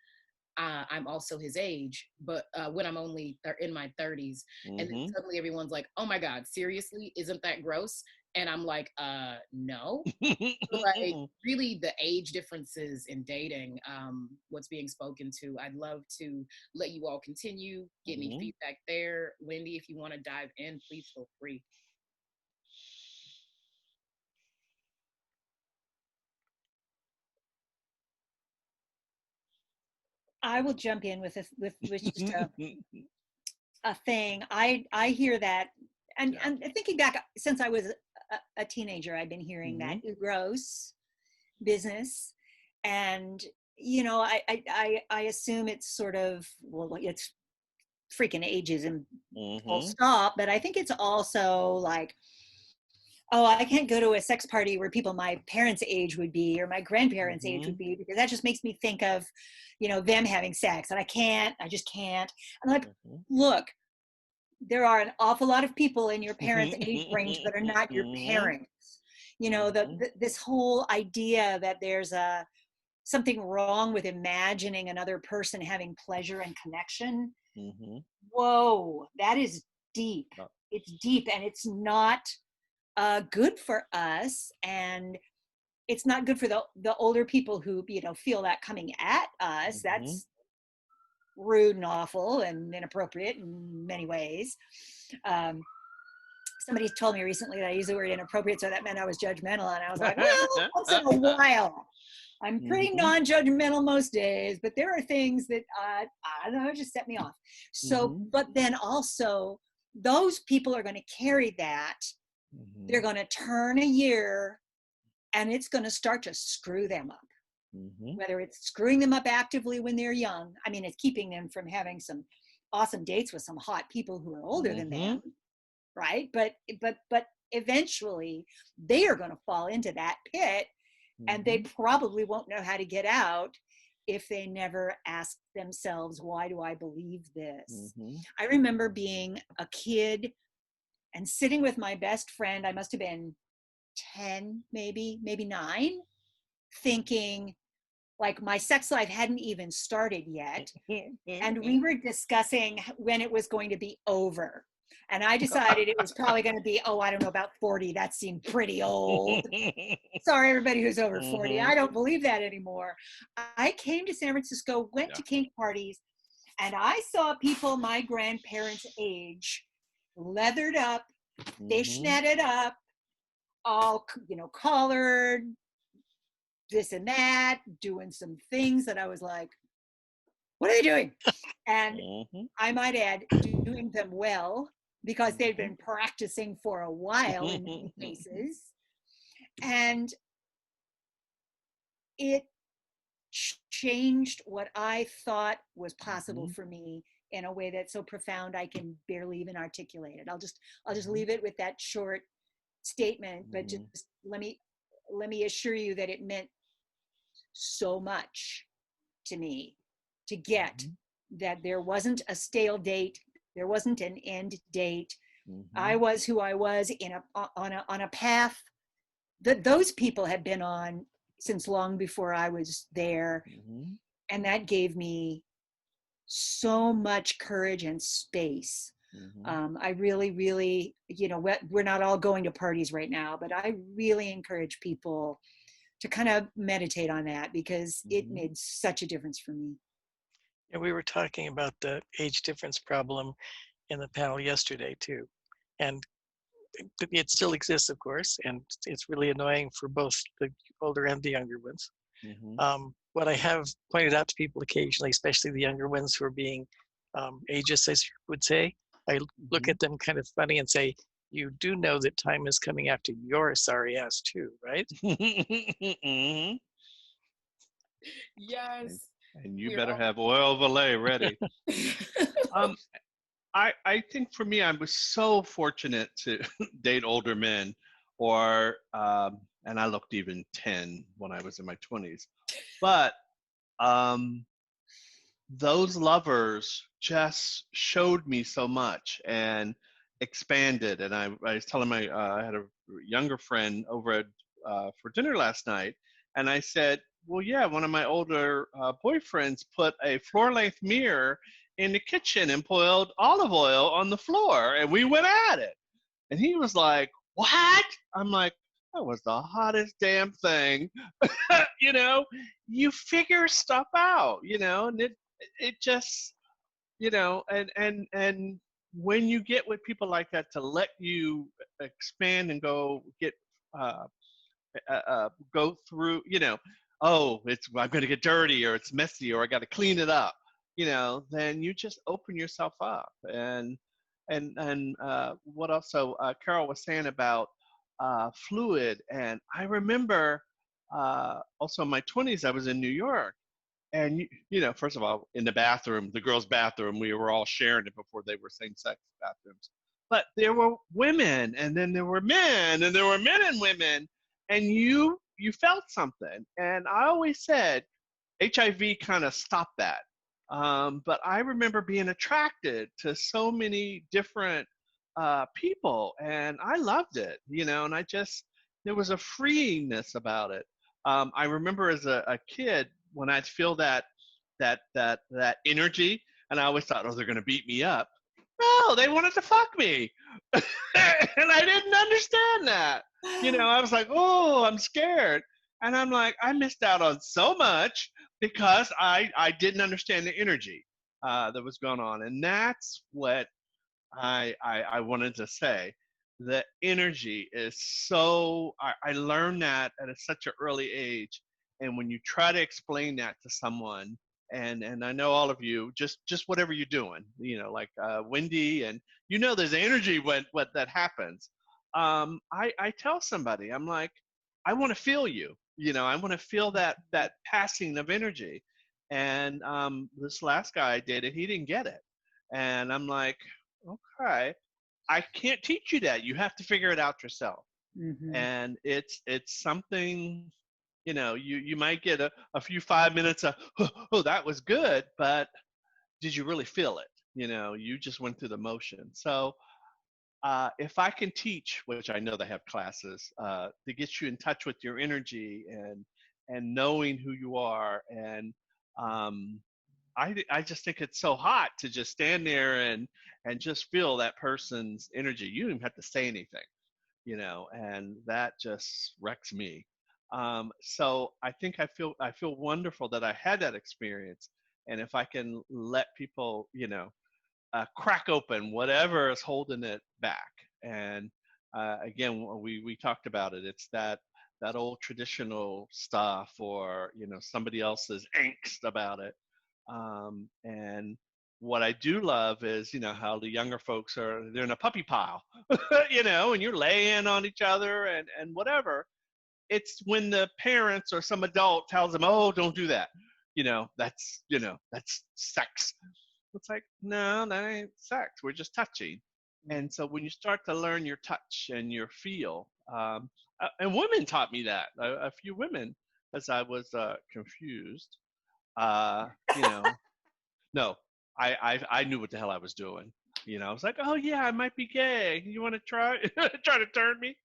I'm also his age, but when I'm only in my 30s. And then suddenly everyone's like, oh my God, seriously? Isn't that gross? And I'm like, no. Like, really, the age differences in dating, what's being spoken to. I'd love to let you all continue, get any feedback there. Wendy, if you want to dive in, please feel free. I will jump in with just a thing. I hear that, and thinking back since I was a teenager, I've been hearing that gross business, and you know, I assume it's sort of, well, it's freaking ageism, full stop. But I think it's also like, oh, I can't go to a sex party where people my parents' age would be or my grandparents' age would be, because that just makes me think of, you know, them having sex, and I just can't. And I'm like, look, there are an awful lot of people in your parents' age range that are not your parents. You know, this whole idea that there's something wrong with imagining another person having pleasure and connection. Whoa, that is deep. It's deep, and it's not good for us, and it's not good for the older people who, you know, feel that coming at us. That's rude and awful and inappropriate in many ways. Somebody told me recently that I used the word inappropriate, so that meant I was judgmental, and I was like, well, once in a while. I'm pretty non-judgmental most days, but there are things that I don't know, just set me off. So, but then also those people are going to carry that they're going to turn a year and it's going to start to screw them up. Whether it's screwing them up actively when they're young, I mean, it's keeping them from having some awesome dates with some hot people who are older than them, right? But eventually they are going to fall into that pit, and they probably won't know how to get out if they never ask themselves, why do I believe this? I remember being a kid and sitting with my best friend. I must have been 10, maybe 9, thinking, like, my sex life hadn't even started yet. And we were discussing when it was going to be over. And I decided it was probably going to be, I don't know, about 40. That seemed pretty old. Sorry, everybody who's over 40. I don't believe that anymore. I came to San Francisco, went to kink parties, and I saw people my grandparents' age, leathered up, fishnetted up, all, collared, this and that, doing some things that I was like, what are they doing? And I might add, doing them well, because they'd been practicing for a while in many cases. And it changed what I thought was possible for me in a way that's so profound I can barely even articulate it. I'll just leave it with that short statement, but just let me assure you that it meant so much to me to get that there wasn't a stale date, there wasn't an end date. I was who I was on a path that those people had been on since long before I was there. And that gave me so much courage and space. I really, really, we're not all going to parties right now, but I really encourage people to kind of meditate on that, because it made such a difference for me. And we were talking about the age difference problem in the panel yesterday too. And it still exists, of course, and it's really annoying for both the older and the younger ones. What I have pointed out to people occasionally, especially the younger ones who are being ageist, as you would say, I look at them kind of funny and say, you do know that time is coming after your sorry ass too, right? Yes. And you better have oil valet ready. I think for me, I was so fortunate to date older men, or and I looked even 10 when I was in my 20s. But those lovers just showed me so much and expanded. And I was telling I had a younger friend over at, for dinner last night, and I said, well, yeah, one of my older boyfriends put a floor-length mirror in the kitchen and boiled olive oil on the floor, and we went at it. And he was like, what? I'm like, that was the hottest damn thing. You figure stuff out, and it just, and when you get with people like that to let you expand and go get, go through, I'm going to get dirty, or it's messy, or I got to clean it up, then you just open yourself up. And what also Carol was saying about fluid. And I remember also in my 20s, I was in New York. And, first of all, in the bathroom, the girls' bathroom, we were all sharing it before they were same-sex bathrooms. But there were women, and then there were men, and there were men and women, and you felt something. And I always said HIV kind of stopped that. But I remember being attracted to so many different people, and I loved it, and there was a freeingness about it. I remember as a kid, when I'd feel that energy, and I always thought, oh, they're going to beat me up. No, they wanted to fuck me. And I didn't understand that. I was like, oh, I'm scared. And I'm like, I missed out on so much because I didn't understand the energy that was going on. And that's what I wanted to say. The energy is so, I learned that at such an early age. And when you try to explain that to someone, and I know all of you, just whatever you're doing, like Wendy, and there's energy when that happens. I tell somebody, I'm like, I want to feel you. I want to feel that passing of energy. And this last guy I dated, he didn't get it. And I'm like, okay, I can't teach you that. You have to figure it out yourself. Mm-hmm. And it's something, you might get a few 5 minutes of, oh, that was good, but did you really feel it? You just went through the motion. So if I can teach, which I know they have classes, to get you in touch with your energy and knowing who you are, and I just think it's so hot to just stand there and just feel that person's energy. You don't even have to say anything, and that just wrecks me. So I think I feel wonderful that I had that experience, and if I can let people, crack open whatever is holding it back. And again, we talked about it. It's that old traditional stuff, or somebody else's angst about it. And what I do love is how the younger folks they're in a puppy pile, and you're laying on each other and whatever. It's when the parents or some adult tells them, "Oh, don't do that." That's sex. It's like, no, that ain't sex. We're just touching. And so when you start to learn your touch and your feel, and women taught me that, a few women, as I was confused, you know, no, I knew what the hell I was doing. I was like, oh yeah, I might be gay. You want to try try to turn me?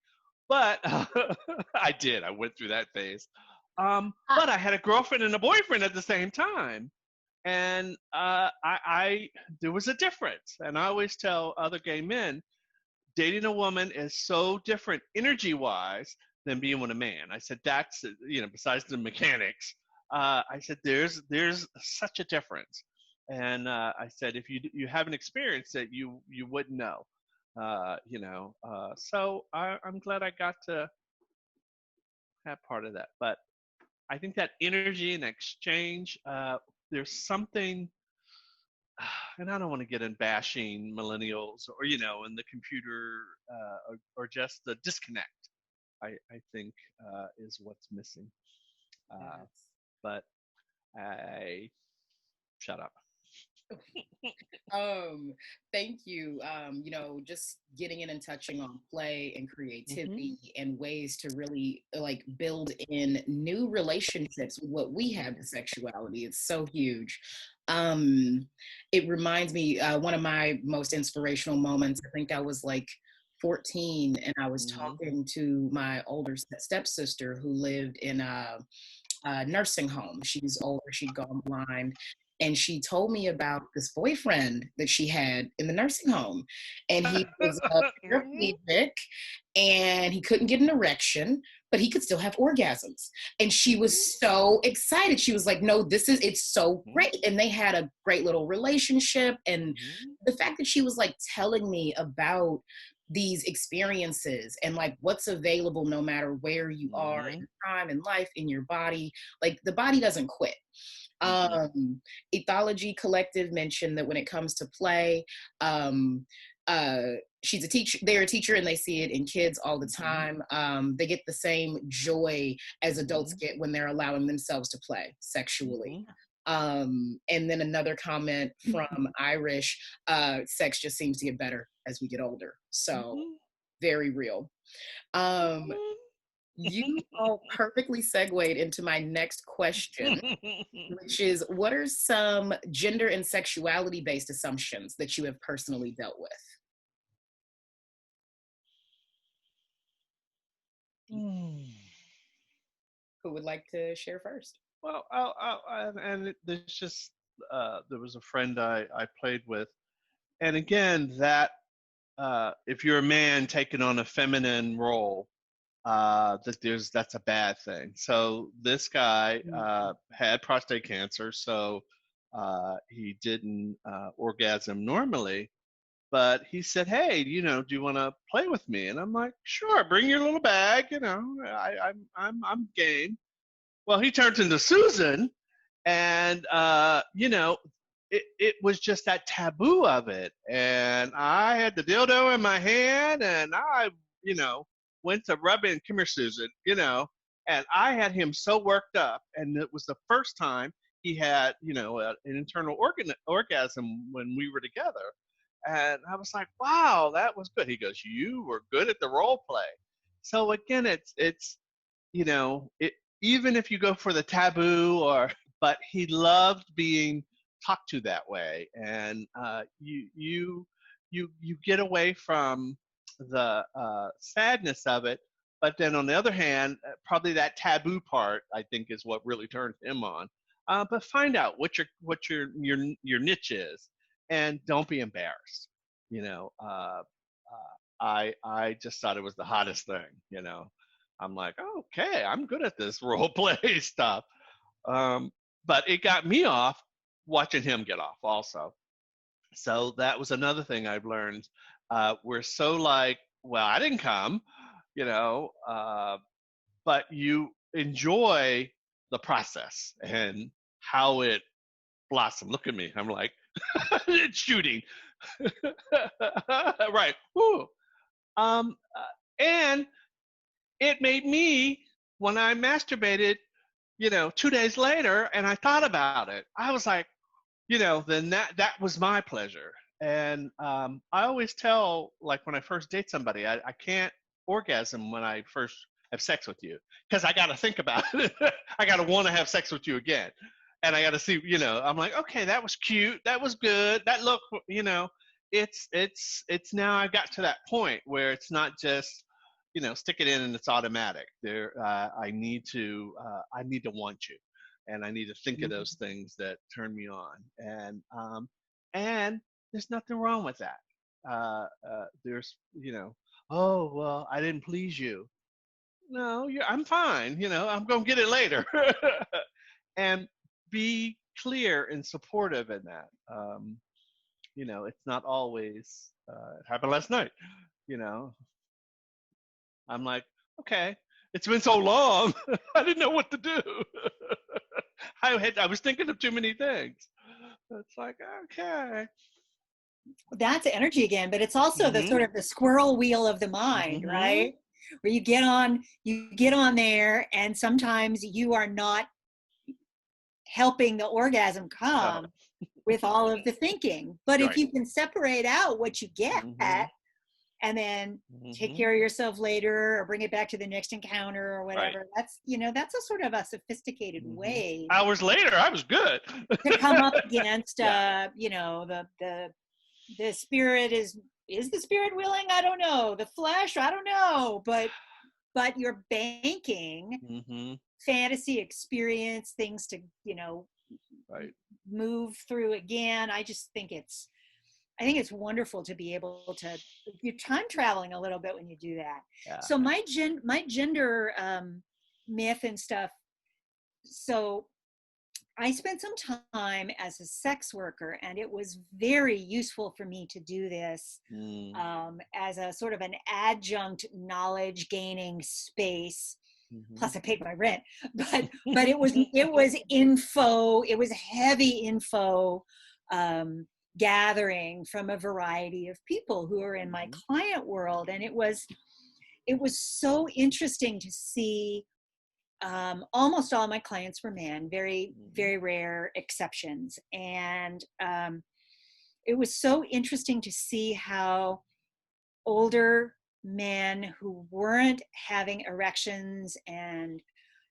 But I did. I went through that phase. But I had a girlfriend and a boyfriend at the same time. And I there was a difference. And I always tell other gay men, dating a woman is so different energy-wise than being with a man. I said that's besides the mechanics. I said there's such a difference. And I said if you haven't experienced it, you wouldn't know. So I'm glad I got to have part of that. But I think that energy and exchange, there's something, and I don't want to get in bashing millennials or in the computer, or just the disconnect. I think is what's missing. Yes. But I shut up. Thank you. Just getting in and touching on play and creativity and ways to really like build in new relationships with what we have with sexuality. It's so huge. It reminds me, one of my most inspirational moments, I think I was like 14 and I was talking to my older stepsister who lived in a nursing home. She's older, she'd gone blind. And she told me about this boyfriend that she had in the nursing home. And he was paraplegic and he couldn't get an erection, but he could still have orgasms. And she was so excited. She was like, no, it's so great. And they had a great little relationship. And the fact that she was like telling me about these experiences and like what's available no matter where you are in time in life, in your body, like the body doesn't quit. Ethology Collective mentioned that when it comes to play, she's a teacher, they're a teacher and they see it in kids all the time. They get the same joy as adults get when they're allowing themselves to play sexually. And then another comment from Irish, sex just seems to get better as we get older. So very real. You all perfectly segued into my next question, which is what are some gender and sexuality based assumptions that you have personally dealt with? Who would like to share first? Well, there's just there was a friend I played with, and again that if you're a man taking on a feminine role, that's a bad thing. So this guy had prostate cancer, so he didn't orgasm normally. But he said, "Hey, do you want to play with me?" And I'm like, "Sure, bring your little bag. I'm game." Well, he turns into Susan, and it was just that taboo of it. And I had the dildo in my hand, and I went to rub in, come here, Susan, and I had him so worked up, and it was the first time he had, an internal orgasm when we were together. And I was like, wow, that was good. He goes, you were good at the role play. So again, it's, it, even if you go for the taboo but he loved being talked to that way. And you get away from the sadness of it. But then on the other hand, probably that taboo part, I think, is what really turned him on. But find out what your niche is, and don't be embarrassed. I just thought it was the hottest thing. I'm like, okay, I'm good at this role play stuff. But it got me off watching him get off also. So that was another thing I've learned. We're so like, well, I didn't come, but you enjoy the process and how it blossomed. Look at me. I'm like, it's shooting. Right. Woo. And it made me, when I masturbated, 2 days later, and I thought about it, I was like, then that was my pleasure. And I always tell, like, when I first date somebody, I can't orgasm when I first have sex with you, because I got to think about it. I got to want to have sex with you again. And I got to see, I'm like, okay, that was cute. That was good. That looked, it's now I got to that point where it's not just, stick it in and it's automatic. I need to want you, and I need to think of those things that turn me on. And there's nothing wrong with that. There's, oh, well, I didn't please you. No, I'm fine. I'm going to get it later. And be clear and supportive in that. It's not always, it happened last night, I'm like, okay, it's been so long. I didn't know what to do. I was thinking of too many things. It's like, okay. That's energy again, but it's also the sort of the squirrel wheel of the mind, right? Where you get on there, and sometimes you are not helping the orgasm come with all of the thinking. But if you can separate out what you get and then take care of yourself later, or bring it back to the next encounter or whatever, that's a sort of a sophisticated way. Hours later, I was good. To come up against, the spirit is the spirit willing? I don't know. The flesh, I don't know. But you're banking fantasy experience, things to, move through again. I just think it's wonderful to be able to, you're time traveling a little bit when you do that. Yeah. So my gender myth and stuff. So I spent some time as a sex worker, and it was very useful for me to do this as a sort of an adjunct knowledge gaining space. Plus I paid my rent, but it was info. It was heavy info gathering from a variety of people who are in my client world. And it was so interesting to see. Almost all my clients were men, very, very rare exceptions. And it was so interesting to see how older men who weren't having erections and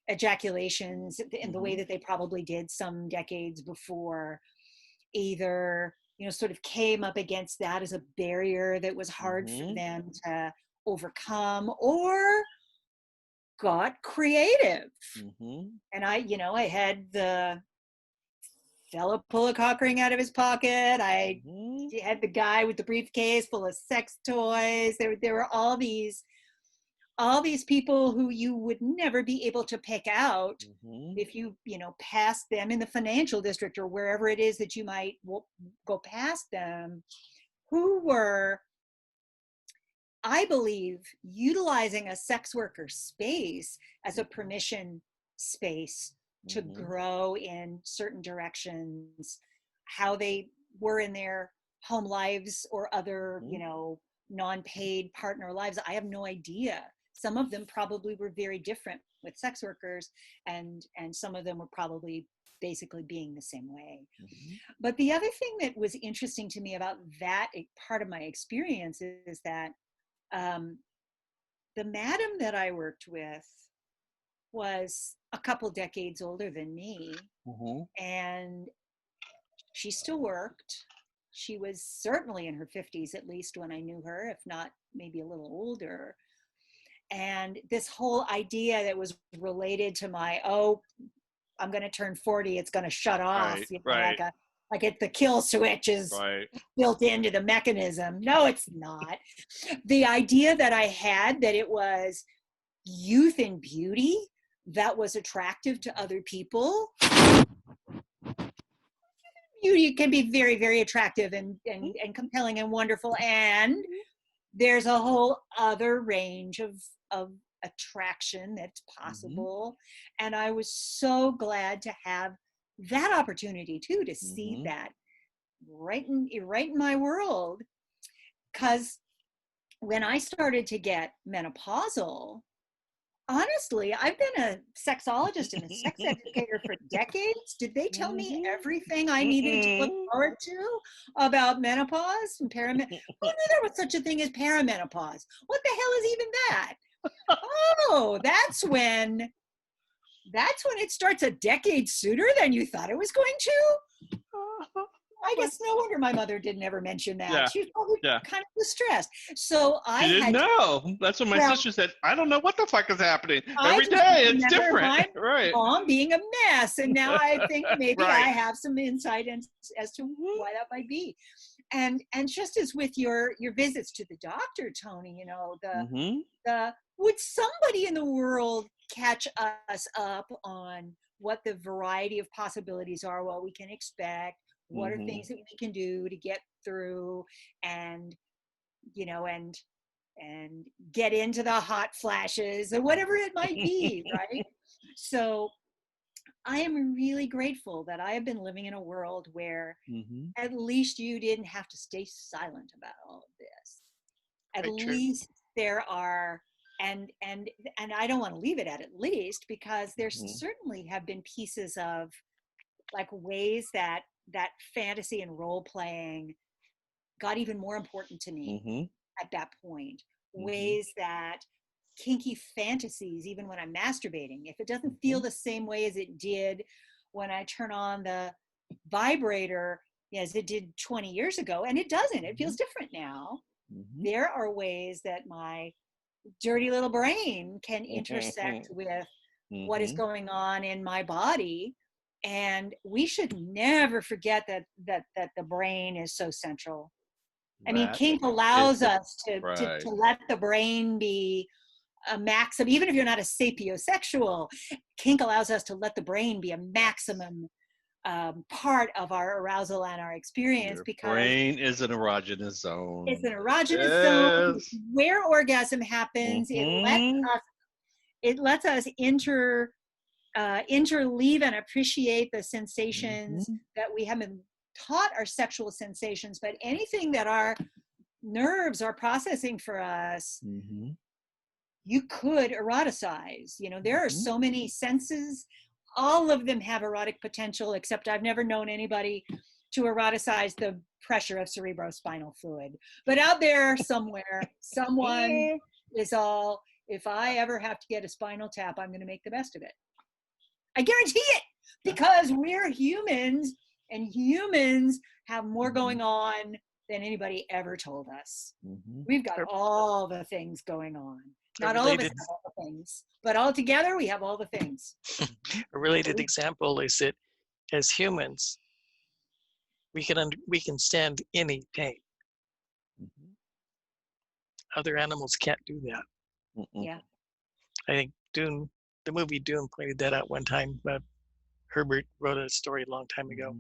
ejaculations in the way that they probably did some decades before, either, sort of came up against that as a barrier that was hard for them to overcome, or got creative. And I had the fellow pull a cock ring out of his pocket. I had the guy with the briefcase full of sex toys. There were all these people who you would never be able to pick out if you passed them in the financial district or wherever it is that you might go past them, who were, I believe, utilizing a sex worker space as a permission space to grow in certain directions, how they were in their home lives or other, non-paid partner lives. I have no idea. Some of them probably were very different with sex workers, and some of them were probably basically being the same way. But the other thing that was interesting to me about that part of my experience is that the madam that I worked with was a couple decades older than me, and she still worked. She was certainly in her 50s, at least when I knew her, if not maybe a little older. And this whole idea that was related to my, oh, I'm going to turn 40, it's going to shut off, Right, you know, right. like the kill switch is Right. built into the mechanism. No, it's not. The idea that I had that it was youth and beauty that was attractive to other people. Beauty can be very, very attractive and compelling and wonderful. And there's a whole other range of attraction that's possible. And I was so glad to have that opportunity too, to see that right in my world. Because when I started to get menopausal, honestly, I've been a sexologist and a sex educator for decades. Did they tell me everything I needed to look forward to about menopause and perimenopause? Who knew there was such a thing as perimenopause? What the hell is even that? Oh, that's when it starts a decade sooner than you thought it was going to. I guess no wonder my mother didn't ever mention that. Yeah. She was probably kind of distressed. So I didn't had know. That's what my sister said. I don't know what the fuck is happening. Every just day it's remember different. my Right. mom being a mess, and now I think maybe Right. I have some insight as to why that might be. And just as with your visits to the doctor, Tony, you know, the would somebody in the world catch us up on what the variety of possibilities are, what we can expect, what are things that we can do to get through, and you know, and get into the hot flashes or whatever it might be, right? So I am really grateful that I have been living in a world where at least you didn't have to stay silent about all of this. At least there are, and I don't want to leave it at least, because there certainly have been pieces of like ways that fantasy and role playing got even more important to me at that point. Ways that kinky fantasies, even when I'm masturbating, if it doesn't feel the same way as it did when I turn on the vibrator as it did 20 years ago, and it doesn't, it feels different now. There are ways that my dirty little brain can intersect with what is going on in my body. And we should never forget that the brain is so central. I mean, Kink allows us to let the brain be a maximum, even if you're not a sapiosexual. Kink allows us to let the brain be a maximum part of our arousal and our experience. Your because brain is an erogenous zone. It's an erogenous zone where orgasm happens. It lets us interleave and appreciate the sensations that we haven't taught our sexual sensations, but anything that our nerves are processing for us, you could eroticize. You know, there are so many senses. All of them have erotic potential, except I've never known anybody to eroticize the pressure of cerebrospinal fluid. But out there somewhere, someone is all, if I ever have to get a spinal tap, I'm going to make the best of it. I guarantee it, because we're humans, and humans have more going on than anybody ever told us. We've got all the things going on. Not all of us have all the things, but all together we have all the things. A related example is that as humans, we can stand any pain. Other animals can't do that. Yeah. I think Dune, the movie Dune, pointed that out one time. Herbert wrote a story a long time ago,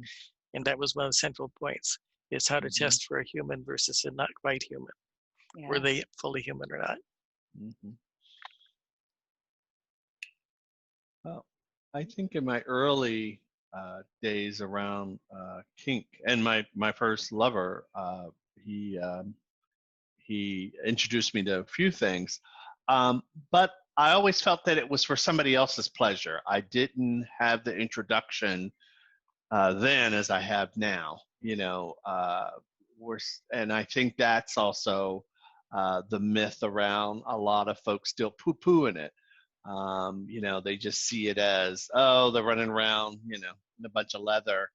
and that was one of the central points: is how to test for a human versus a not quite human. Yeah. Were they fully human or not? Well, I think in my early days around kink, and my first lover, he he introduced me to a few things. But I always felt that it was for somebody else's pleasure. I didn't have the introduction then as I have now, and I think that's also the myth around a lot of folks still poo-pooing it. They just see it as, oh, they're running around, in a bunch of leather.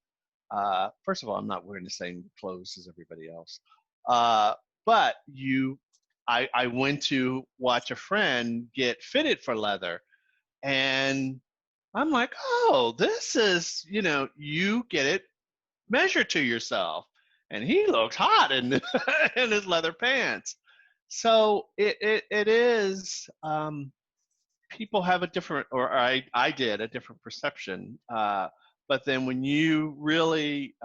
First of all, I'm not wearing the same clothes as everybody else. But I went to watch a friend get fitted for leather, and I'm like, oh, this is, you get it measured to yourself. And he looks hot in, in his leather pants. So it is, people have a different, or I did a different perception. But then when you really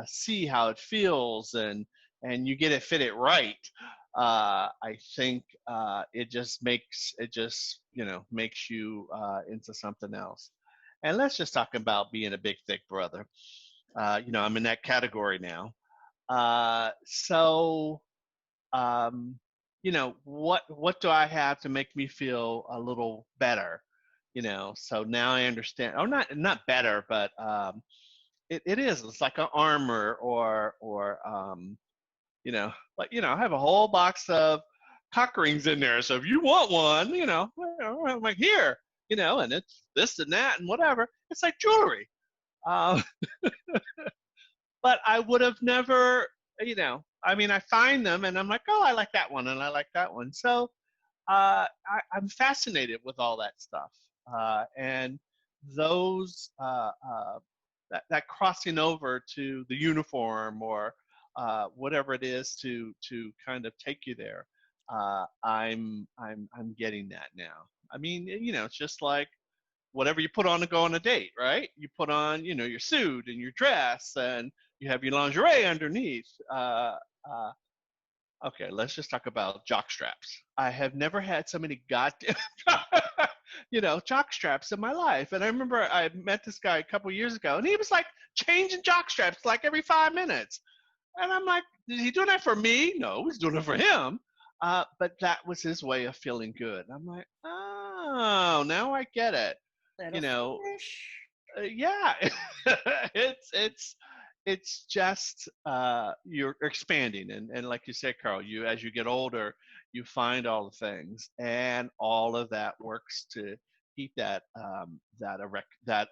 see how it feels and you get it fitted right, I think it just makes you into something else. And let's just talk about being a big thick brother. I'm in that category now. What do I have to make me feel a little better? So now I understand, or not better, but it's like an armor or I have a whole box of cock rings in there. So if you want one, I'm like, here, and it's this and that and whatever. It's like jewelry. But I would have never, I find them and I'm like, oh, I like that one and I like that one. So I'm fascinated with all that stuff. And those, that crossing over to the uniform or whatever it is to kind of take you there, I'm getting that now. I mean, it's just like whatever you put on to go on a date, right? You put on, your suit and your dress, and you have your lingerie underneath. Okay, let's just talk about jock straps. I have never had so many goddamn, jock straps in my life. And I remember I met this guy a couple years ago, and he was like changing jock straps like every 5 minutes. And I'm like, is he doing that for me? No, he's doing it for him. But that was his way of feeling good. And I'm like, oh, now I get it. Yeah, it's just you're expanding, and like you said, Carl, as you get older, you find all the things, and all of that works to heat that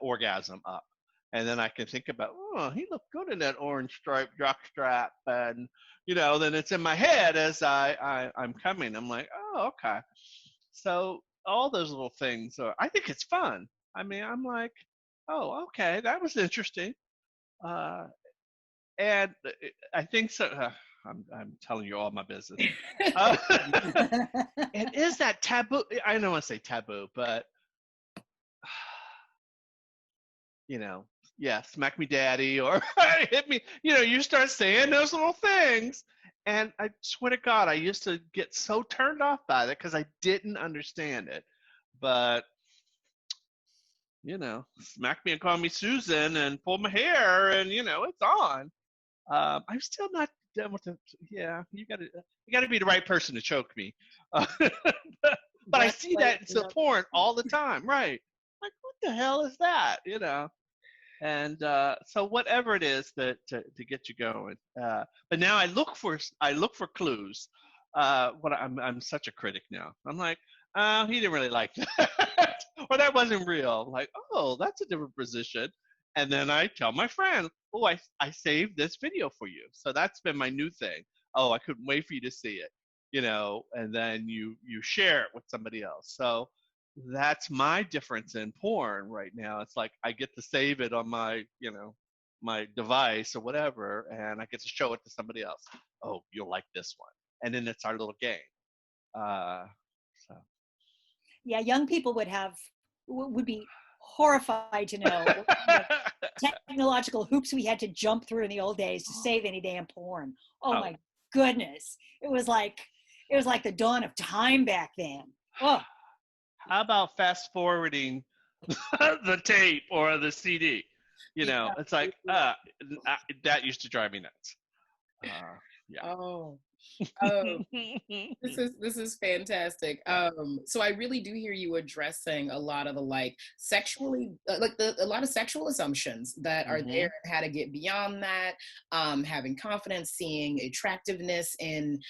orgasm up. And then I can think about, oh, he looked good in that orange striped jock strap, and then it's in my head as I'm coming. I'm like, oh, okay. So all those little things I think it's fun. I mean, I'm like, oh, okay, that was interesting. And I think so. I'm telling you all my business. It is that taboo. I don't want to say taboo, but smack me daddy or hit me. You start saying those little things. And I swear to God, I used to get so turned off by that because I didn't understand it. But, smack me and call me Susan and pull my hair and, it's on. I'm still not done with it. Yeah, you gotta be the right person to choke me. But I see that in some porn all the time, right? Like, what the hell is that? And so whatever it is that to get you going. But now I look for clues. I'm such a critic now. I'm like, oh, he didn't really like that, or that wasn't real. I'm like, oh, that's a different position. And then I tell my friend, oh, I saved this video for you. So that's been my new thing. Oh, I couldn't wait for you to see it, and then you share it with somebody else. So that's my difference in porn right now. It's like I get to save it on my, my device or whatever, and I get to show it to somebody else. Oh, you'll like this one. And then it's our little game. So. Yeah, young people would be horrified to know technological hoops we had to jump through in the old days to save any damn porn. Oh my goodness. It was like the dawn of time back then. Oh. How about fast forwarding the tape or the CD? It's like that used to drive me nuts. Yeah. Oh. Um, this is fantastic. So I really do hear you addressing a lot of the like sexually, a lot of sexual assumptions that are there and how to get beyond that. Having confidence, seeing attractiveness in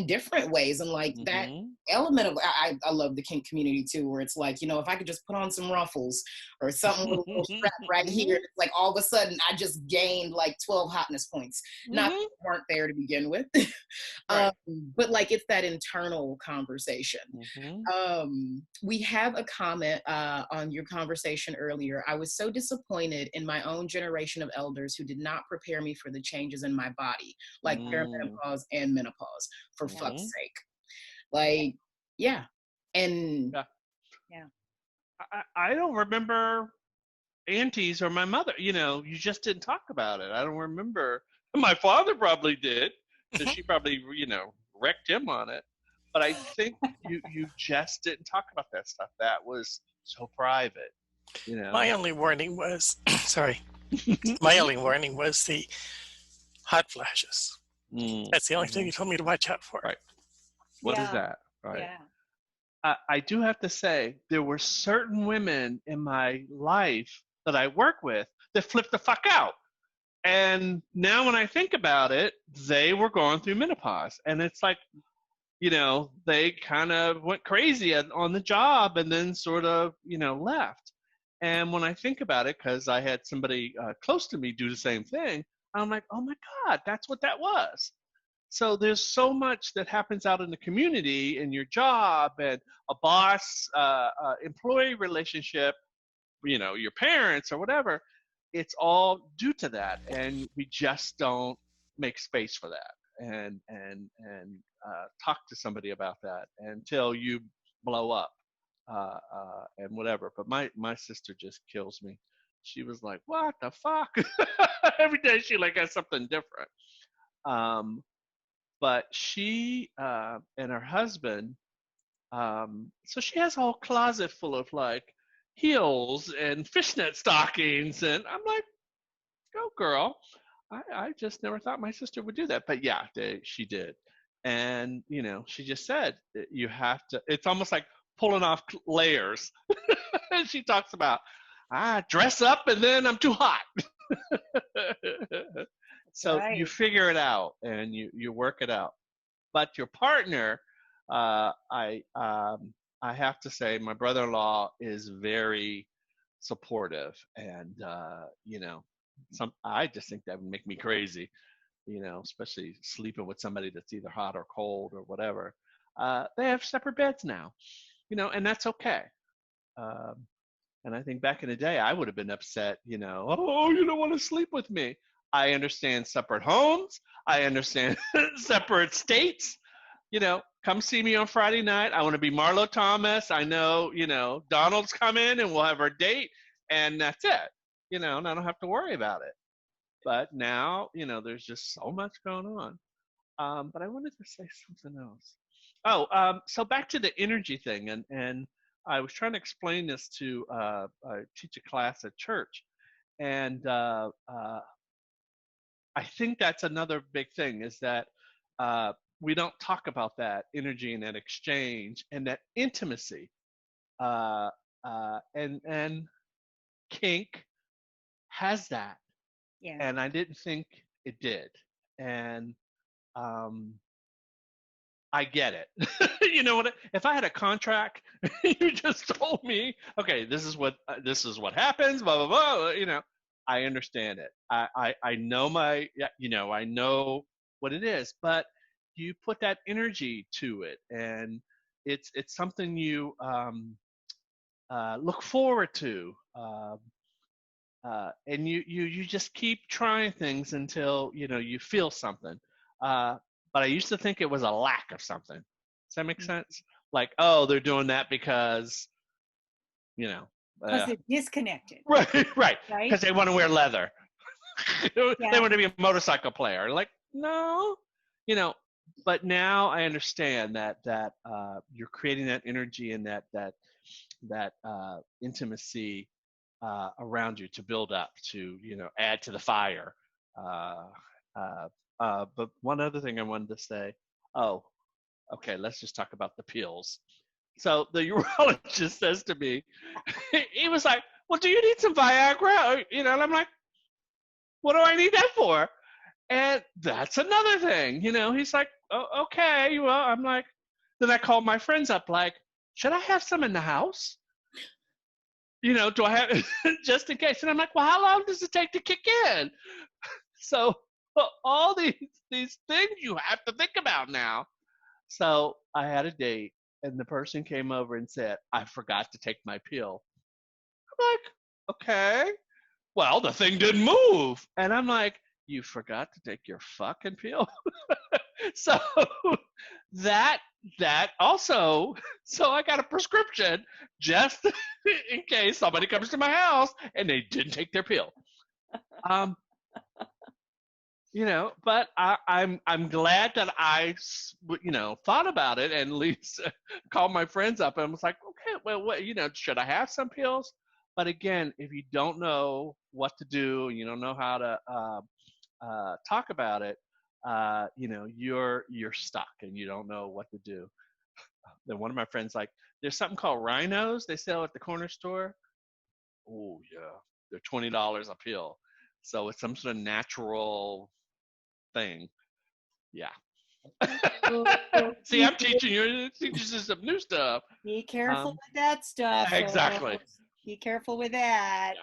different ways, and like that element of I love the kink community too, where it's like, you know, if I could just put on some ruffles or something with a little strap right here, it's like all of a sudden I just gained like 12 hotness points. Not that they weren't there to begin with. Right. But like it's that internal conversation. We have a comment on your conversation earlier. I was so disappointed in my own generation of elders who did not prepare me for the changes in my body, like perimenopause and menopause, for fuck's sake. Like, yeah. And yeah. I don't remember aunties or my mother, you know, you just didn't talk about it. I don't remember. My father probably did, so she probably, you know, wrecked him on it. But I think you just didn't talk about that stuff. That was so private, you know. My only warning was, sorry, my only warning was the hot flashes. That's the only thing you told me to watch out for. Right. What is that? Right. Yeah. I do have to say, there were certain women in my life that I work with that flipped the fuck out. And now when I think about it, they were going through menopause. And it's like, you know, they kind of went crazy on the job and then sort of, you know, left. And when I think about it, because I had somebody close to me do the same thing, I'm like, oh my God, that's what that was. So there's so much that happens out in the community, in your job, and a boss employee relationship, you know, your parents or whatever. It's all due to that, and we just don't make space for that and talk to somebody about that until you blow up and whatever. But my sister just kills me. She was like, what the fuck? Every day she like has something different. But she and her husband, so she has a whole closet full of like heels and fishnet stockings, and I'm like, go girl. I just never thought my sister would do that, but yeah, she did. And you know, she just said you have to. It's almost like pulling off layers. And she talks about dress up and then I'm too hot. So you figure it out and you work it out. But your partner, I have to say, my brother-in-law is very supportive, and you know, I just think that would make me crazy, you know, especially sleeping with somebody that's either hot or cold or whatever. They have separate beds now, you know, and that's okay. And I think back in the day, I would have been upset, you know, oh, you don't want to sleep with me. I understand separate homes. I understand separate states. You know, come see me on Friday night. I want to be Marlo Thomas. I know, you know, Donald's coming and we'll have our date and that's it. You know, and I don't have to worry about it. But now, you know, there's just so much going on. But I wanted to say something else. Oh, so back to the energy thing, and I was trying to explain this to teach a class at church, and I think that's another big thing is that we don't talk about that energy and that exchange and that intimacy, and kink has that, and I didn't think it did, and I get it. You know what? If I had a contract, you just told me, okay, this is what happens. Blah blah blah. You know, I understand it. I know you know, I know what it is. But you put that energy to it, and it's something you look forward to, and you just keep trying things until you know you feel something. But I used to think it was a lack of something. Does that make sense? Like, oh, they're doing that because, you know. Because they're disconnected. Right. Because they want to wear leather. They want to be a motorcycle player. Like, no. You know, but now I understand that you're creating that energy and that intimacy around you to build up, to, you know, add to the fire But one other thing I wanted to say. Oh, okay. Let's just talk about the pills. So the urologist says to me, he was like, "Well, do you need some Viagra?" Or, and I'm like, "What do I need that for?" And that's another thing, He's like, "Oh, okay." Well, I'm like, then I called my friends up, like, "Should I have some in the house? Do I have just in case?" And I'm like, "Well, how long does it take to kick in?" So all these things you have to think about now. So I had a date, and the person came over and said, "I forgot to take my pill." I'm like, "Okay, well, the thing didn't move." And I'm like, "You forgot to take your fucking pill?" So that also, so I got a prescription just in case somebody comes to my house and they didn't take their pill. But I'm glad that I thought about it and at least called my friends up and was like, "Okay, well, what, should I have some pills?" But again, if you don't know what to do, you don't know how to talk about it, you're stuck and you don't know what to do. Then one of my friends like, "There's something called rhinos they sell at the corner store." Oh yeah, they're $20 a pill, so it's some sort of natural thing. Yeah. See, I'm teaching you some new stuff. Be careful with that stuff. Exactly. Folks. Be careful with that.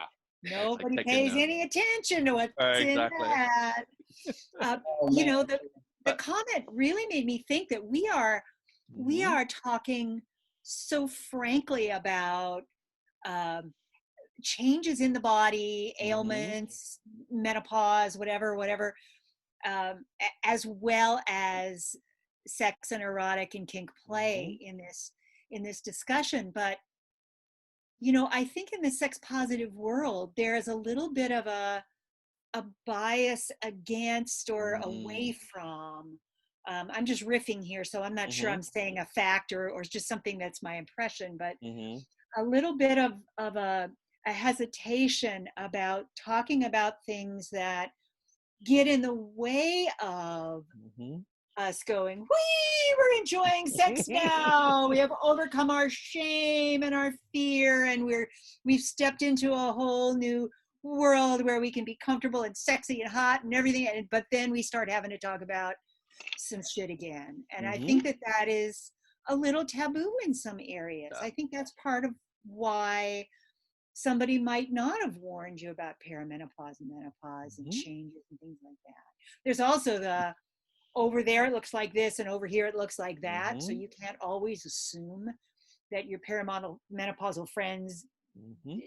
Yeah. Nobody like pays any attention to what's exactly. in that. The comment really made me think that we are talking so frankly about changes in the body, ailments, menopause, whatever, as well as sex and erotic and kink play in this discussion. But I think in the sex positive world there is a little bit of a bias against or away from. I'm just riffing here, so I'm not sure I'm saying a fact or just something that's my impression, but a little bit of a hesitation about talking about things that get in the way of us going, we're enjoying sex now. We have overcome our shame and our fear, and we've stepped into a whole new world where we can be comfortable and sexy and hot and everything. But then we start having to talk about some shit again. And I think that is a little taboo in some areas. I think that's part of why somebody might not have warned you about perimenopause and menopause and changes and things like that. There's also the over there it looks like this and over here it looks like that. So you can't always assume that your perimenopausal friends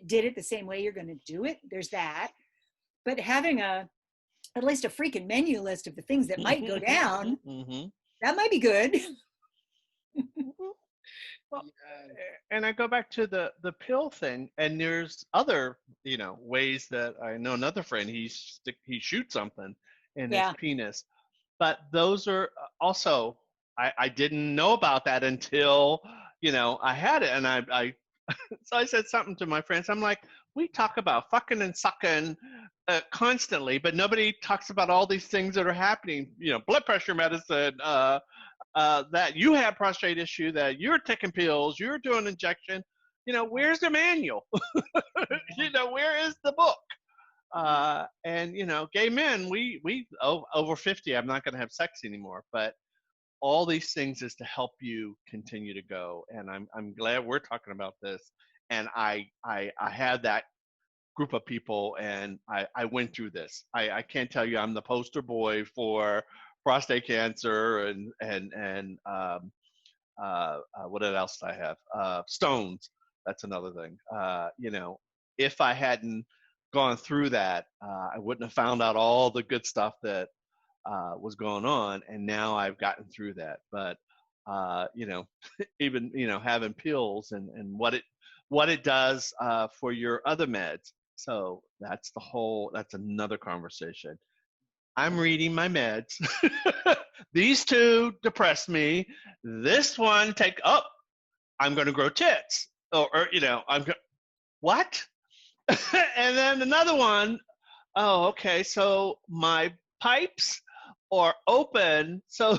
did it the same way you're going to do it. There's that. But having at least a freaking menu list of the things that might go down, that might be good. Well, and I go back to the pill thing, and there's other ways that I know another friend he shoots something in his penis, but those are also I didn't know about that until I had it, and I so I said something to my friends. I'm like, we talk about fucking and sucking constantly, but nobody talks about all these things that are happening. Blood pressure medicine. That you have prostate issue, that you're taking pills, you're doing injection. Where's the manual? Where is the book? And gay men, we over 50. I'm not going to have sex anymore, but all these things is to help you continue to go. And I'm glad we're talking about this. And I had that group of people, and I went through this. I can't tell you I'm the poster boy for prostate cancer and what else did I have? Stones. That's another thing. If I hadn't gone through that, I wouldn't have found out all the good stuff that was going on, and now I've gotten through that. But even having pills and what it does for your other meds. So that's another conversation. I'm reading my meds. These two depress me. This one I'm going to grow tits. What? And then another one, oh, okay, so my pipes or open. So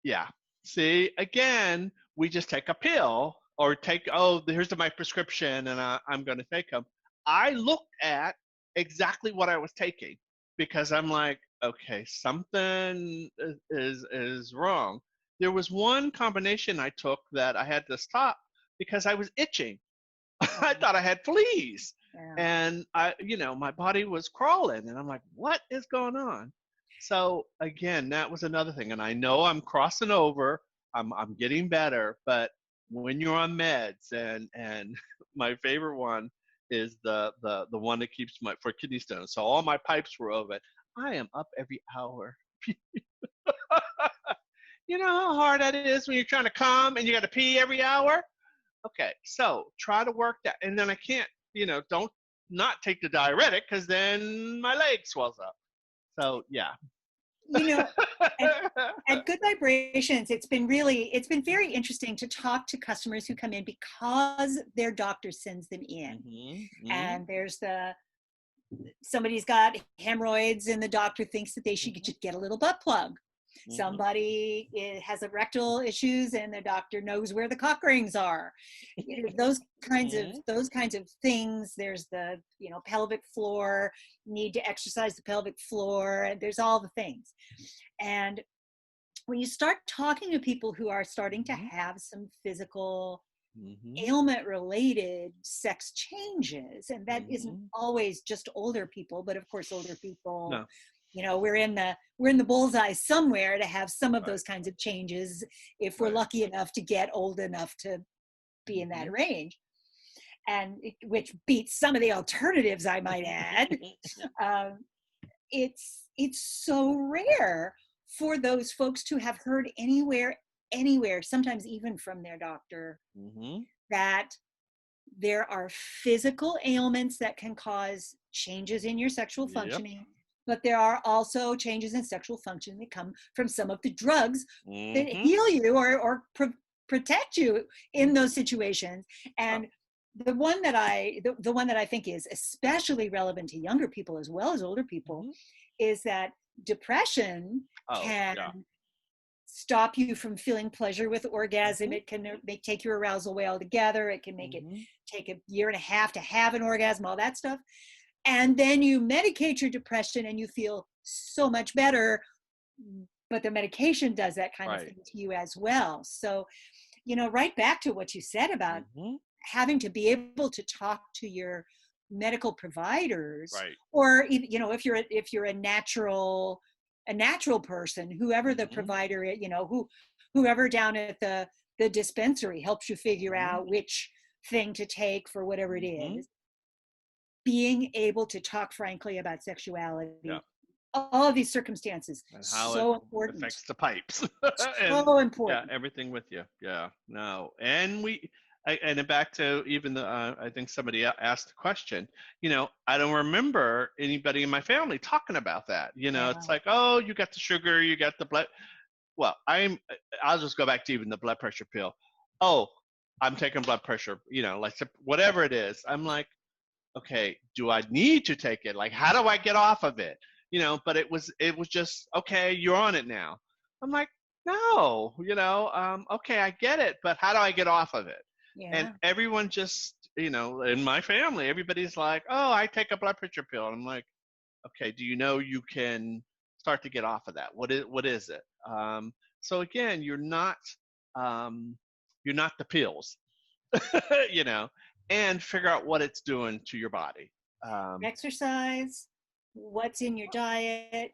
yeah. See, again, we just take a pill or take, oh, here's my prescription and I'm going to take them. I looked at exactly what I was taking because I'm like, okay, something is wrong. There was one combination I took that I had to stop because I was itching. I thought I had fleas. Yeah. And my body was crawling and I'm like, what is going on? So again, that was another thing. And I know I'm crossing over, I'm getting better, but when you're on meds and my favorite one is the one that keeps for kidney stones. So all my pipes were over. I am up every hour. You know how hard that is when you're trying to come and you got to pee every hour? Okay, so try to work that. And then I can't, don't not take the diuretic because then my leg swells up. So, yeah. At Good Vibrations, it's been very interesting to talk to customers who come in because their doctor sends them in. Mm-hmm. And there's somebody's got hemorrhoids and the doctor thinks that they should get a little butt plug. Mm-hmm. Somebody has rectal issues and the doctor knows where the cock rings are. Those kinds of things. There's the pelvic floor, need to exercise the pelvic floor, and there's all the things. And when you start talking to people who are starting to have some physical ailment related sex changes, and that isn't always just older people, but of course older people, we're in the bullseye somewhere to have some of those kinds of changes if we're lucky enough to get old enough to be in that range, and which beats some of the alternatives, I might add. It's so rare for those folks to have heard anywhere, sometimes even from their doctor, that there are physical ailments that can cause changes in your sexual functioning, but there are also changes in sexual functioning that come from some of the drugs that heal you or protect you in those situations. And the one that I think is especially relevant to younger people as well as older people is that depression can stop you from feeling pleasure with orgasm. It can take your arousal away altogether. It can make it take a year and a half to have an orgasm, all that stuff. And then you medicate your depression and you feel so much better, but the medication does that kind of thing to you as well. So, right back to what you said about having to be able to talk to your medical providers, or if you're a natural person, whoever the provider is, whoever down at the dispensary helps you figure out which thing to take for whatever it is. Being able to talk frankly about sexuality, all of these circumstances, and how so it important. affects the pipes. So important. Yeah, everything with you. Yeah, no, and and back to even I think somebody asked the question. I don't remember anybody in my family talking about that. It's like, oh, you got the sugar, you got the blood. Well, I'll just go back to even the blood pressure pill. Oh, I'm taking blood pressure. Like whatever it is. I'm like, okay, do I need to take it? Like, how do I get off of it? But it was just, okay, you're on it now. I'm like, no, okay, I get it, but how do I get off of it? Yeah. And everyone just, in my family, everybody's like, oh, I take a blood pressure pill. And I'm like, okay, do you can start to get off of that? What is it? So again, you're not the pills, and figure out what it's doing to your body. Exercise, what's in your diet,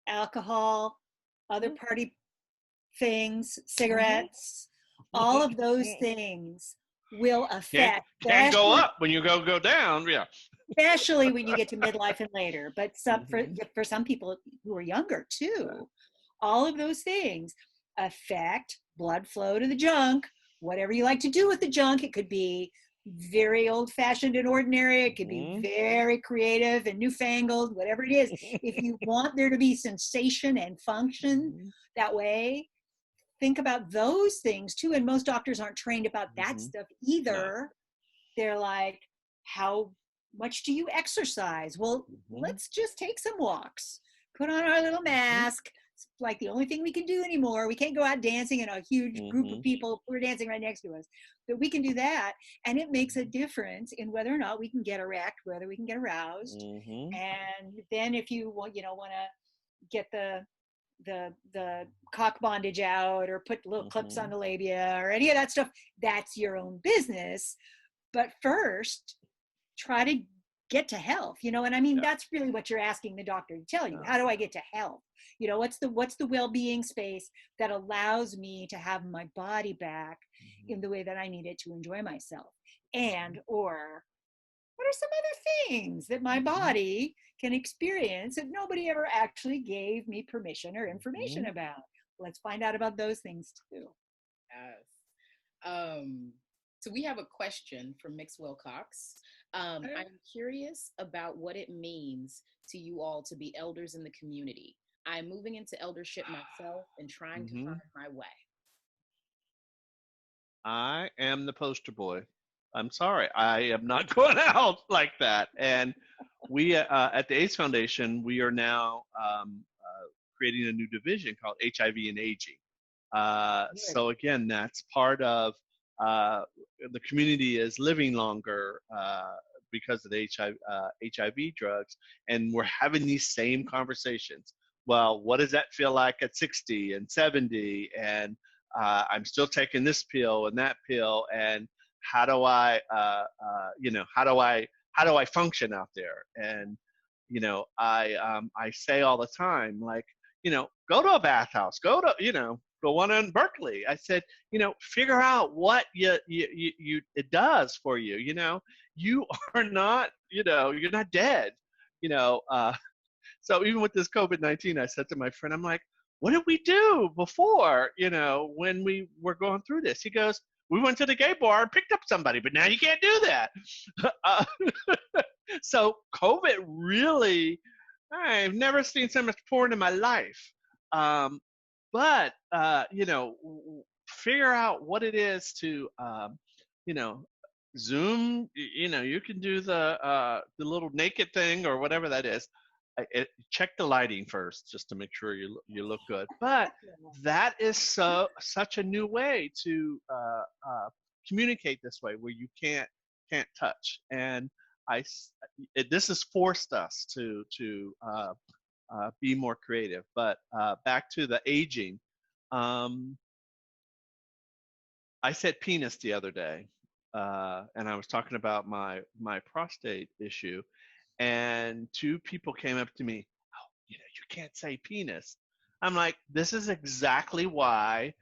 alcohol, other party things, cigarettes, all of those things will affect. Can't go up when you go down, especially when you get to midlife and later. But for some people who are younger too, all of those things affect blood flow to the junk. Whatever you like to do with the junk, it could be very old-fashioned and ordinary. It could be very creative and newfangled, whatever it is. If you want there to be sensation and function that way, think about those things too. And most doctors aren't trained about that stuff either. They're like, how much do you exercise? Well, let's just take some walks. put on our little mask. It's like the only thing we can do anymore. We can't go out dancing in a huge group of people who are dancing right next to us. But we can do that, and it makes a difference in whether or not we can get erect, whether we can get aroused. And then if you want, want to get the cock bondage out or put little clips on the labia or any of that stuff, that's your own business. But first, try to get to health, and I mean, that's really what you're asking the doctor to tell you. How do I get to health? What's the well-being space that allows me to have my body back in the way that I need it to enjoy myself? And or what are some other things that my body can experience that nobody ever actually gave me permission or information about? Let's find out about those things too. Yes. So we have a question from Mix Wilcox. I'm curious about what it means to you all to be elders in the community. I'm moving into eldership myself and trying to find my way. I am the poster boy. I'm sorry. I am not going out like that. And we at the AIDS Foundation, we are now creating a new division called HIV and Aging. So again, that's part of the community is living longer because of the HIV drugs, and we're having these same conversations. Well, what does that feel like at 60 and 70? And I'm still taking this pill and that pill, and how do I, how do I function out there? And I say all the time, like, go to a bathhouse, go to, the one in Berkeley. I said, figure out what it does for you. You are not, you're not dead. So even with this COVID-19, I said to my friend, I'm like, what did we do before, when we were going through this? He goes, we went to the gay bar and picked up somebody, but now you can't do that. So COVID really, I've never seen so much porn in my life. But figure out what it is to, Zoom. You can do the little naked thing or whatever that is. Check the lighting first, just to make sure you look good. But that is such a new way to communicate this way, where you can't touch. And this has forced us to be more creative. But back to the aging, I said penis the other day, and I was talking about my prostate issue, and two people came up to me, you can't say penis. I'm like, this is exactly why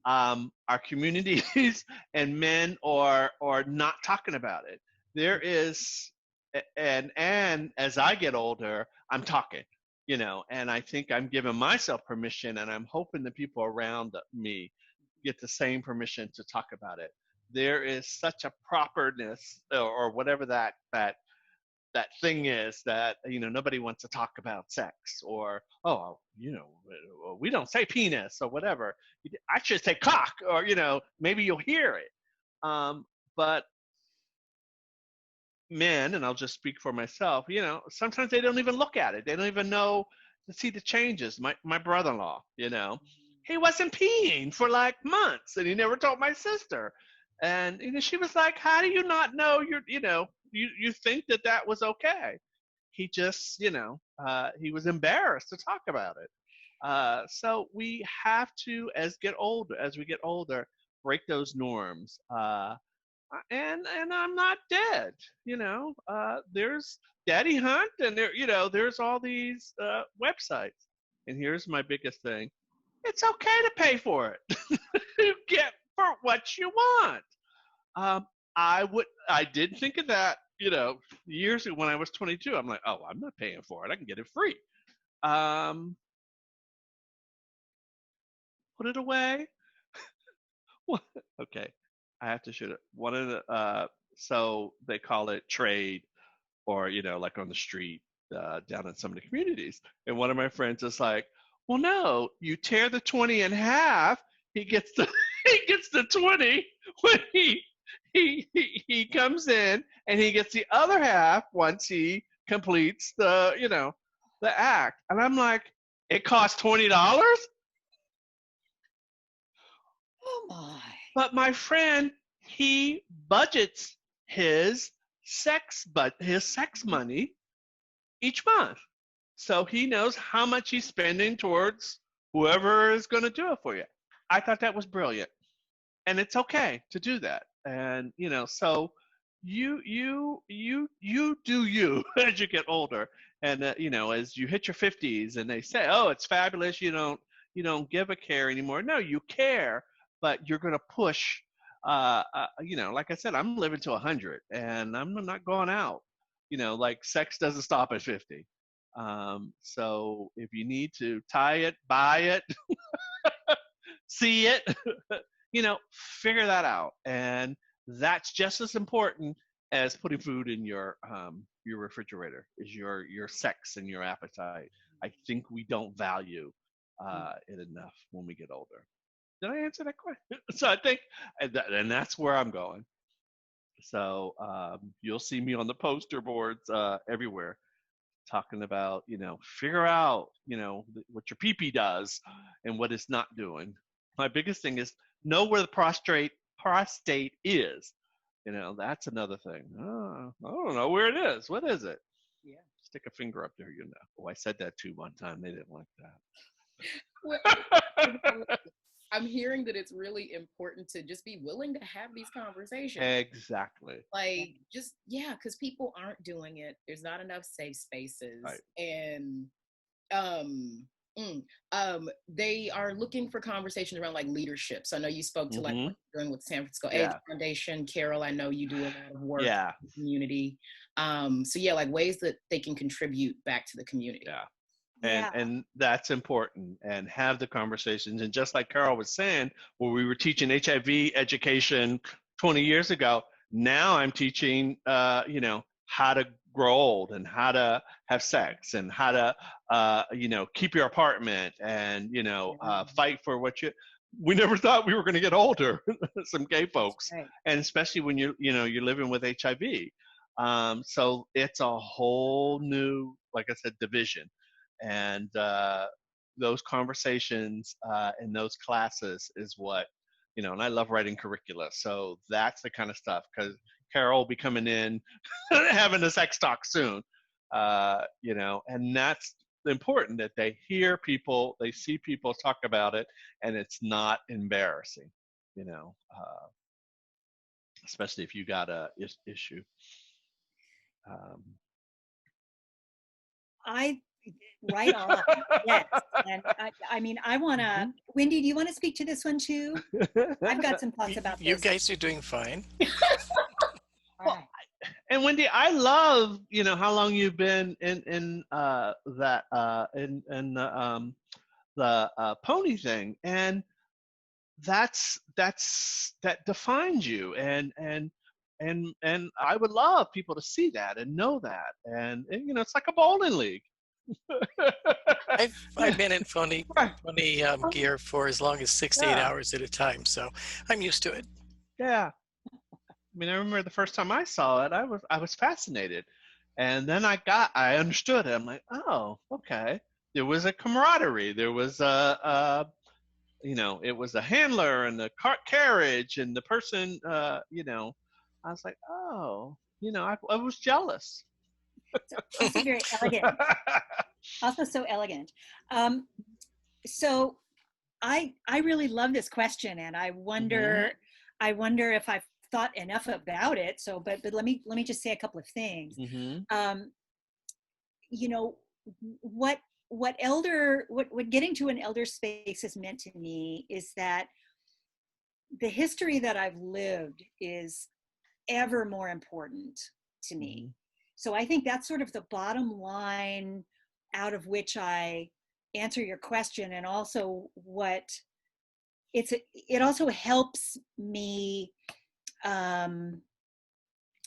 our communities and men are not talking about it. There is, and as I get older, I'm talking. And I think I'm giving myself permission, and I'm hoping the people around me get the same permission to talk about it. There is such a properness, or whatever that thing is, that nobody wants to talk about sex, or we don't say penis or whatever. I should say cock, or maybe you'll hear it. But men, and I'll just speak for myself, sometimes they don't even look at it. They don't even know to see the changes. My brother-in-law, he wasn't peeing for like months, and he never told my sister. And she was like, how do you not know you think that was okay? He just, he was embarrassed to talk about it. So we have to, as we get older, break those norms. And I'm not dead. There's Daddy Hunt, and there's all these websites. And here's my biggest thing: it's okay to pay for it. You get for what you want. I did think of that, years ago when I was 22. I'm like, oh, I'm not paying for it. I can get it free. Put it away. Okay. I have to shoot it. One of the so they call it trade, or like on the street down in some of the communities. And one of my friends is like, well, no, you tear the 20 in half. He gets the 20 when he comes in, and he gets the other half once he completes the the act. And I'm like, it costs $20? Oh my. But my friend, he budgets his sex money each month. So he knows how much he's spending towards whoever is going to do it for you. I thought that was brilliant. And it's okay to do that. And so you do you as you get older. And as you hit your 50s and they say, "Oh, it's fabulous, you don't give a care anymore." No, you care, but you're going to push like I said, I'm living to 100 and I'm not going out. Like sex doesn't stop at 50. So if you need to tie it, buy it, see it, figure that out. And that's just as important as putting food in your refrigerator, is your sex and your appetite. I think we don't value it enough when we get older. Did I answer that question? So I think, and that's where I'm going. So you'll see me on the poster boards everywhere talking about, figure out, what your pee-pee does and what it's not doing. My biggest thing is know where the prostate is. That's another thing. Oh, I don't know where it is. What is it? Yeah. Stick a finger up there, Oh, I said that too one time. They didn't like that. I'm hearing that it's really important to just be willing to have these conversations. Exactly. Like, just, because people aren't doing it. There's not enough safe spaces. Right. And they are looking for conversations around like leadership. So I know you spoke to like what you're doing with San Francisco AIDS Foundation. Carol, I know you do a lot of work in the community. So like ways that they can contribute back to the community. And that's important, and have the conversations. And just like Carol was saying, where we were teaching HIV education 20 years ago, now I'm teaching, how to grow old and how to have sex and how to, keep your apartment and, fight for what we never thought we were going to get older, some gay folks. Right. And especially when you're living with HIV. So it's a whole new, like I said, division. And those conversations in those classes is what, and I love writing curricula. So that's the kind of stuff, because Carol will be coming in having a sex talk soon, and that's important, that they hear people, they see people talk about it, and it's not embarrassing, especially if you got a issue. Right on. Yes. And I want to, Wendy, do you want to speak to this one too? I've got some thoughts about this. You guys are doing fine. Well, and Wendy, I love, how long you've been in that the pony thing, and that defines you, and I would love people to see that and know that, and it's like a bowling league. I've been in phony gear for as long as 6 to 8 hours at a time, so I'm used to it. Yeah, I remember the first time I saw it, I was fascinated, and then I understood it. I'm like, oh, okay. There was a camaraderie. There was it was a handler and the cart carriage and the person. I was like, oh, I was jealous. Also very elegant. Also so elegant. So I really love this question, and I wonder if I've thought enough about it. So, but let me just say a couple of things. What getting to an elder space has meant to me is that the history that I've lived is ever more important to me. So I think that's sort of the bottom line out of which I answer your question, and also it also helps me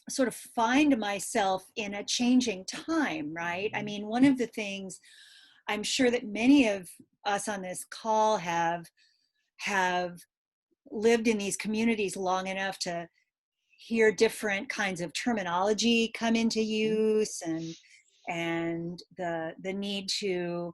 sort of find myself in a changing time, right? One of the things I'm sure that many of us on this call have lived in these communities long enough to hear different kinds of terminology come into use, and the need to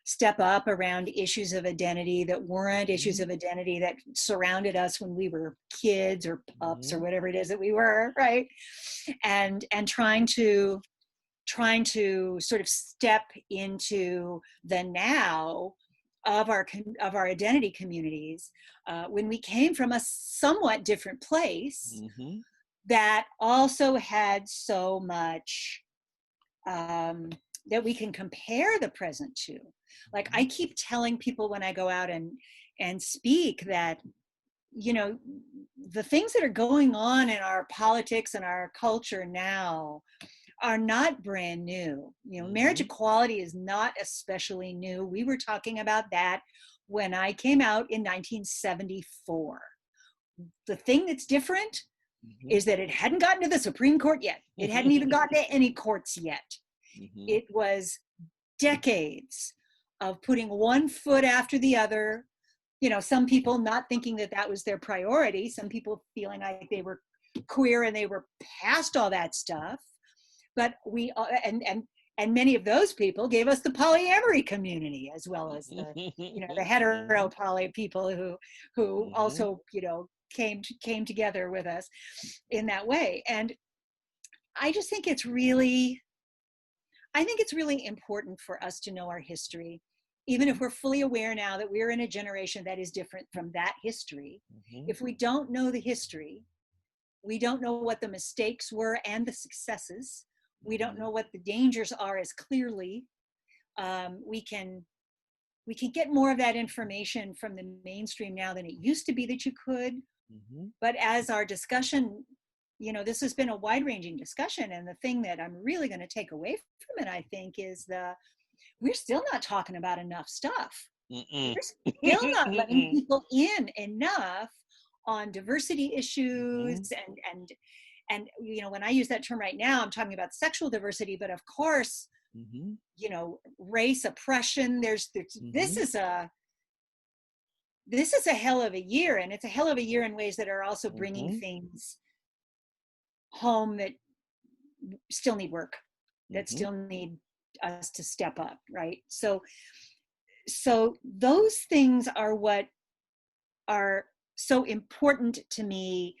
step up around issues of identity that weren't issues of identity that surrounded us when we were kids or pups or whatever it is that we were, right? And trying to sort of step into the now of our identity communities when we came from a somewhat different place that also had so much that we can compare the present to. Like I keep telling people when I go out and speak that, you know, the things that are going on in our politics and our culture now are not brand new. You know, marriage equality is not especially new. We were talking about that when I came out in 1974. The thing that's different is that it hadn't gotten to the Supreme Court yet. It hadn't even gotten to any courts yet. It was decades of putting one foot after the other. You know, some people not thinking that that was their priority. Some people feeling like they were queer and they were past all that stuff. But we and many of those people gave us the polyamory community, as well as the, you know, the hetero poly people who also, you know, came together with us in that way. And I just think it's really important for us to know our history, even if we're fully aware now that we're in a generation that is different from that history. If we don't know the history, we don't know what the mistakes were and the successes. We don't know what the dangers are as clearly. We can get more of that information from the mainstream now than it used to be that you could. But as our discussion, you know, this has been a wide-ranging discussion, and the thing that I'm really going to take away from it, I think, is we're still not talking about enough stuff. We're still not letting people in enough on diversity issues and you know, when I use that term right now, I'm talking about sexual diversity, but of course, you know, race, oppression, this is a hell of a year, and it's a hell of a year in ways that are also bringing things home that still need work, that still need us to step up, right? So those things are what are so important to me,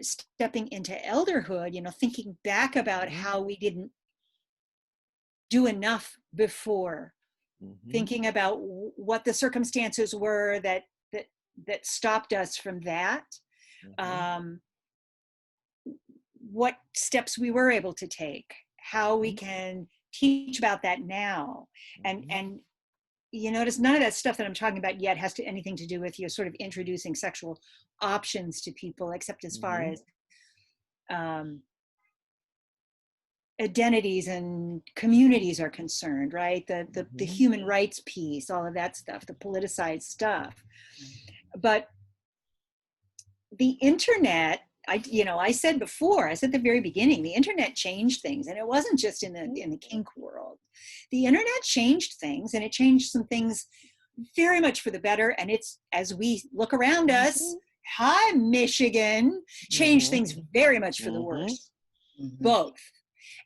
stepping into elderhood, you know, thinking back about how we didn't do enough before, thinking about what the circumstances were that stopped us from that, what steps we were able to take, how we can teach about that now. And you notice none of that stuff that I'm talking about yet has anything to do with you sort of introducing sexual options to people, except as far as identities and communities are concerned, right? The human rights piece, all of that stuff, the politicized stuff. But the internet, I said before, I said at the very beginning, the internet changed things, and it wasn't just in the kink world. The internet changed things, and it changed some things very much for the better. And it's, as we look around us, hi, Michigan, changed things very much for the worse, both.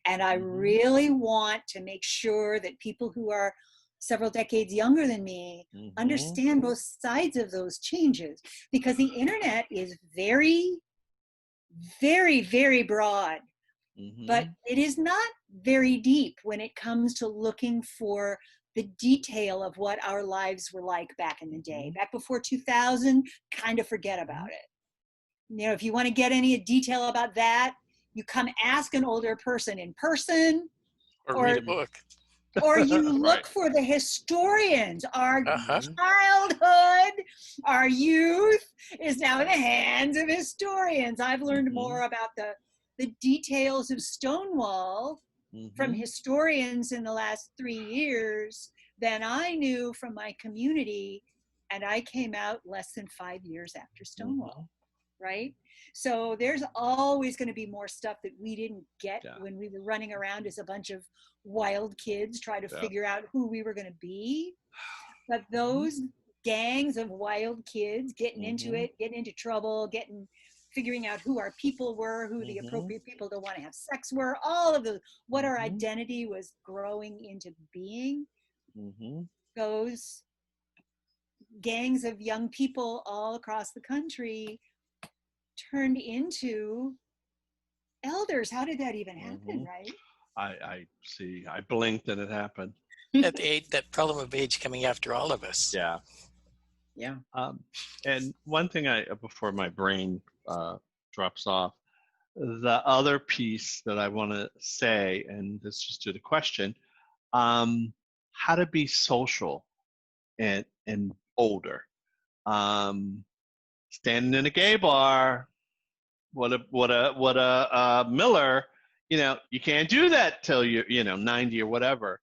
And I really want to make sure that people who are several decades younger than me understand both sides of those changes, because the internet is very, very, very broad, but it is not very deep when it comes to looking for the detail of what our lives were like back in the day. Back before 2000, kind of forget about it. You know, if you want to get any detail about that, you come ask an older person in person, or read a book. Or you look for the historians. Our childhood, our youth is now in the hands of historians. I've learned more about the details of Stonewall from historians in the last 3 years than I knew from my community. And I came out less than 5 years after Stonewall, right? So there's always going to be more stuff that we didn't get when we were running around as a bunch of wild kids trying to figure out who we were going to be. But those gangs of wild kids getting into it, getting into trouble, getting figuring out who our people were, who the Mm-hmm. appropriate people to want to have sex were, all of the, what our Mm-hmm. identity was growing into being, Mm-hmm. those gangs of young people all across the country turned into elders. How did that even happen, Mm-hmm. right? I see. I blinked and it happened. That age, that problem of age coming after all of us. Yeah. Yeah. And one thing before my brain drops off, the other piece that I want to say, and this is to the question, how to be social and older. Standing in a gay bar, what a Miller, you can't do that till you're 90 or whatever.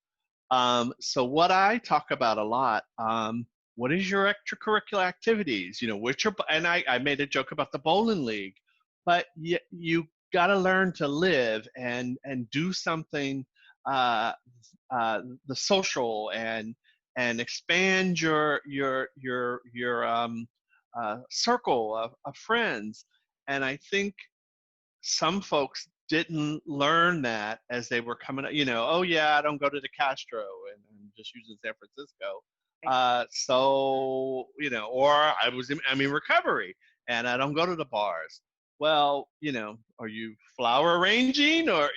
So what I talk about a lot, what is your extracurricular activities? And I made a joke about the bowling league, but you got to learn to live and do something, the social and expand your circle of friends. And I think some folks didn't learn that as they were coming up, oh yeah, I don't go to the Castro, and I'm just using San Francisco. So, or I'm in recovery and I don't go to the bars. Well, are you flower arranging or,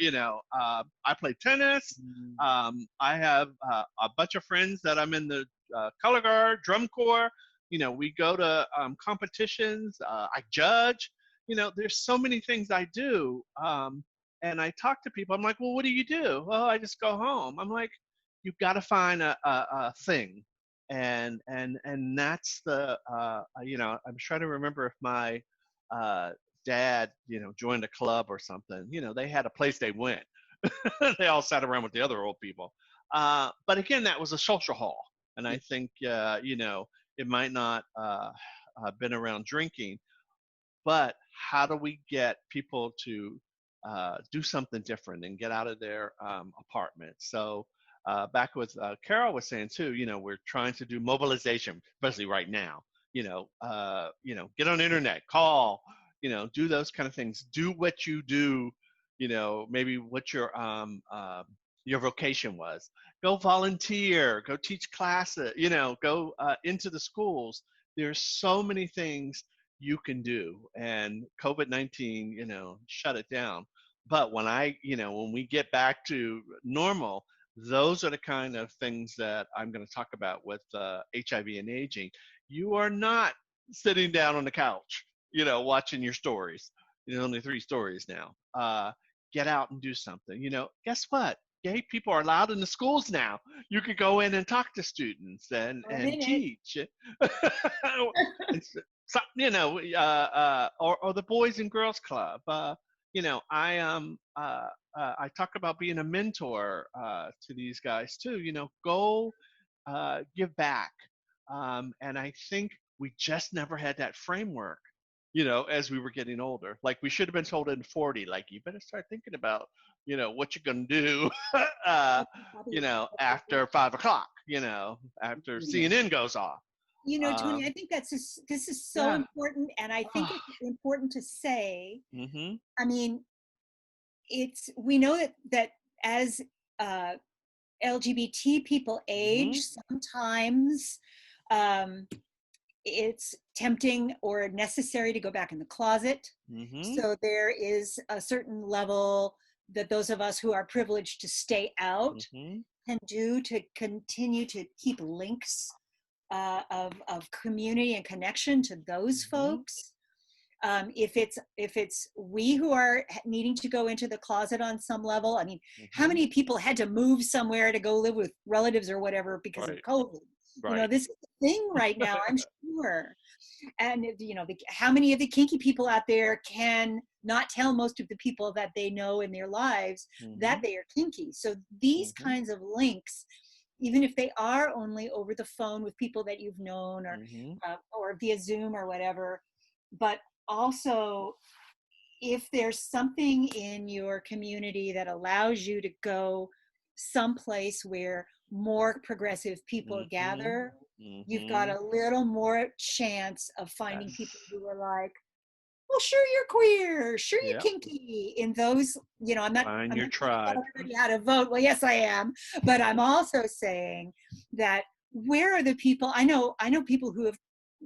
I play tennis. I have a bunch of friends that I'm in the color guard, drum corps. We go to competitions. I judge. There's so many things I do. And I talk to people. I'm like, well, what do you do? Well, I just go home. I'm like, you've got to find a thing. And that's I'm trying to remember if my dad, joined a club or something. They had a place they went. They all sat around with the other old people. But again, that was a social hall. And I think, it might not been around drinking, but how do we get people to do something different and get out of their apartment? So back with Carol was saying too, we're trying to do mobilization, especially right now. Get on the internet, call, do those kind of things. Do what you do. Maybe what your vocation was. Go volunteer. Go teach classes. Go into the schools. There's so many things you can do, and COVID-19 shut it down. But when when we get back to normal, those are the kind of things that I'm going to talk about with HIV and aging. You are not sitting down on the couch watching your stories. Only 3 stories now. Get out and do something. Guess what, gay people are allowed in the schools now. You could go in and talk to students and teach. So, or the Boys and Girls Club. I talk about being a mentor to these guys too. Go give back. And I think we just never had that framework. As we were getting older, like we should have been told in 40, like you better start thinking about, what you're gonna do, after 5 o'clock. After CNN goes off. Tony, I think this is so important, and I think it's important to say. Mm-hmm. I mean, we know that as LGBT people age, sometimes it's tempting or necessary to go back in the closet. So there is a certain level that those of us who are privileged to stay out can do to continue to keep links of community and connection to those folks. If it's we who are needing to go into the closet on some level, I mean, how many people had to move somewhere to go live with relatives or whatever because of COVID? This is the thing right now, I'm sure. And how many of the kinky people out there can not tell most of the people that they know in their lives that they are kinky? So these kinds of links, even if they are only over the phone with people that you've known or via Zoom or whatever, but also if there's something in your community that allows you to go someplace where more progressive people gather, you've got a little more chance of finding people who are like, well, sure you're queer, sure you're Yep. kinky. In those, you know, I'm not Find I'm your not telling tribe. everybody how to vote. Well, yes, I am, but I'm also saying that where are the people? I know people who have,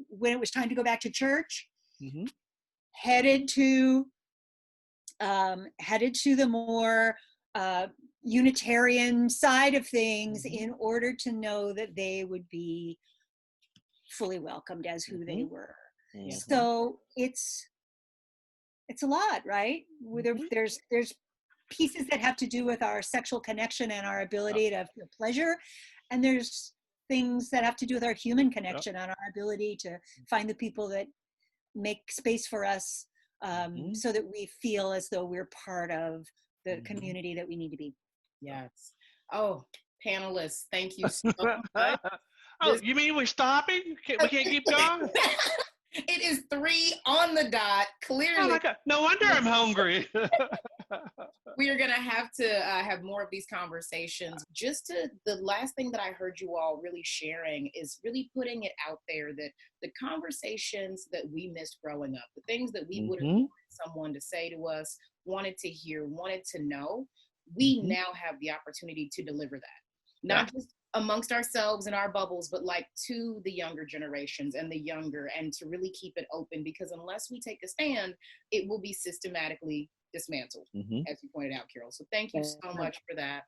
when it was time to go back to church, Mm-hmm. headed to the more Unitarian side of things in order to know that they would be fully welcomed as who they were. So it's a lot, right? There's pieces that have to do with our sexual connection and our ability to feel pleasure, and there's things that have to do with our human connection and our ability to find the people that make space for us, so that we feel as though we're part of the community that we need to be. Yes. Oh, panelists, thank you so much. Oh, you mean we're stopping? We can't keep going? It is 3 on the dot. Clearly. Oh my God. No wonder I'm hungry. We are going to have more of these conversations. The last thing that I heard you all really sharing is really putting it out there that the conversations that we missed growing up, the things that we would have wanted someone to say to us, wanted to hear, wanted to know, we now have the opportunity to deliver that. Not just amongst ourselves and our bubbles, but like to the younger generations and to really keep it open, because unless we take a stand, it will be systematically dismantled, as you pointed out, Carol. So thank you so much for that.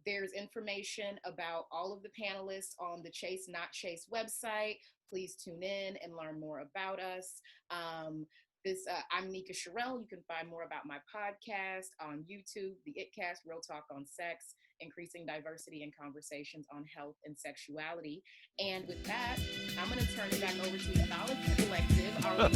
There's information about all of the panelists on the Chase Not Chase website. Please tune in and learn more about us. I'm Nika Cherrelles. You can find more about my podcast on YouTube, the ItCast, Real Talk on Sex, increasing diversity and conversations on health and sexuality. And with that, I'm going to turn it back over to Ethology Collective, our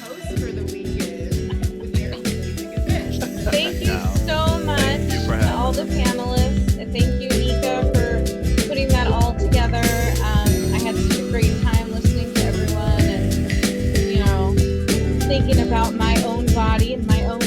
host for the weekend, with their music and fish. Thank you so much to all the panelists. And thank you, Nika, for putting that all together. I had such a great time listening to everyone and, thinking about my own body and my own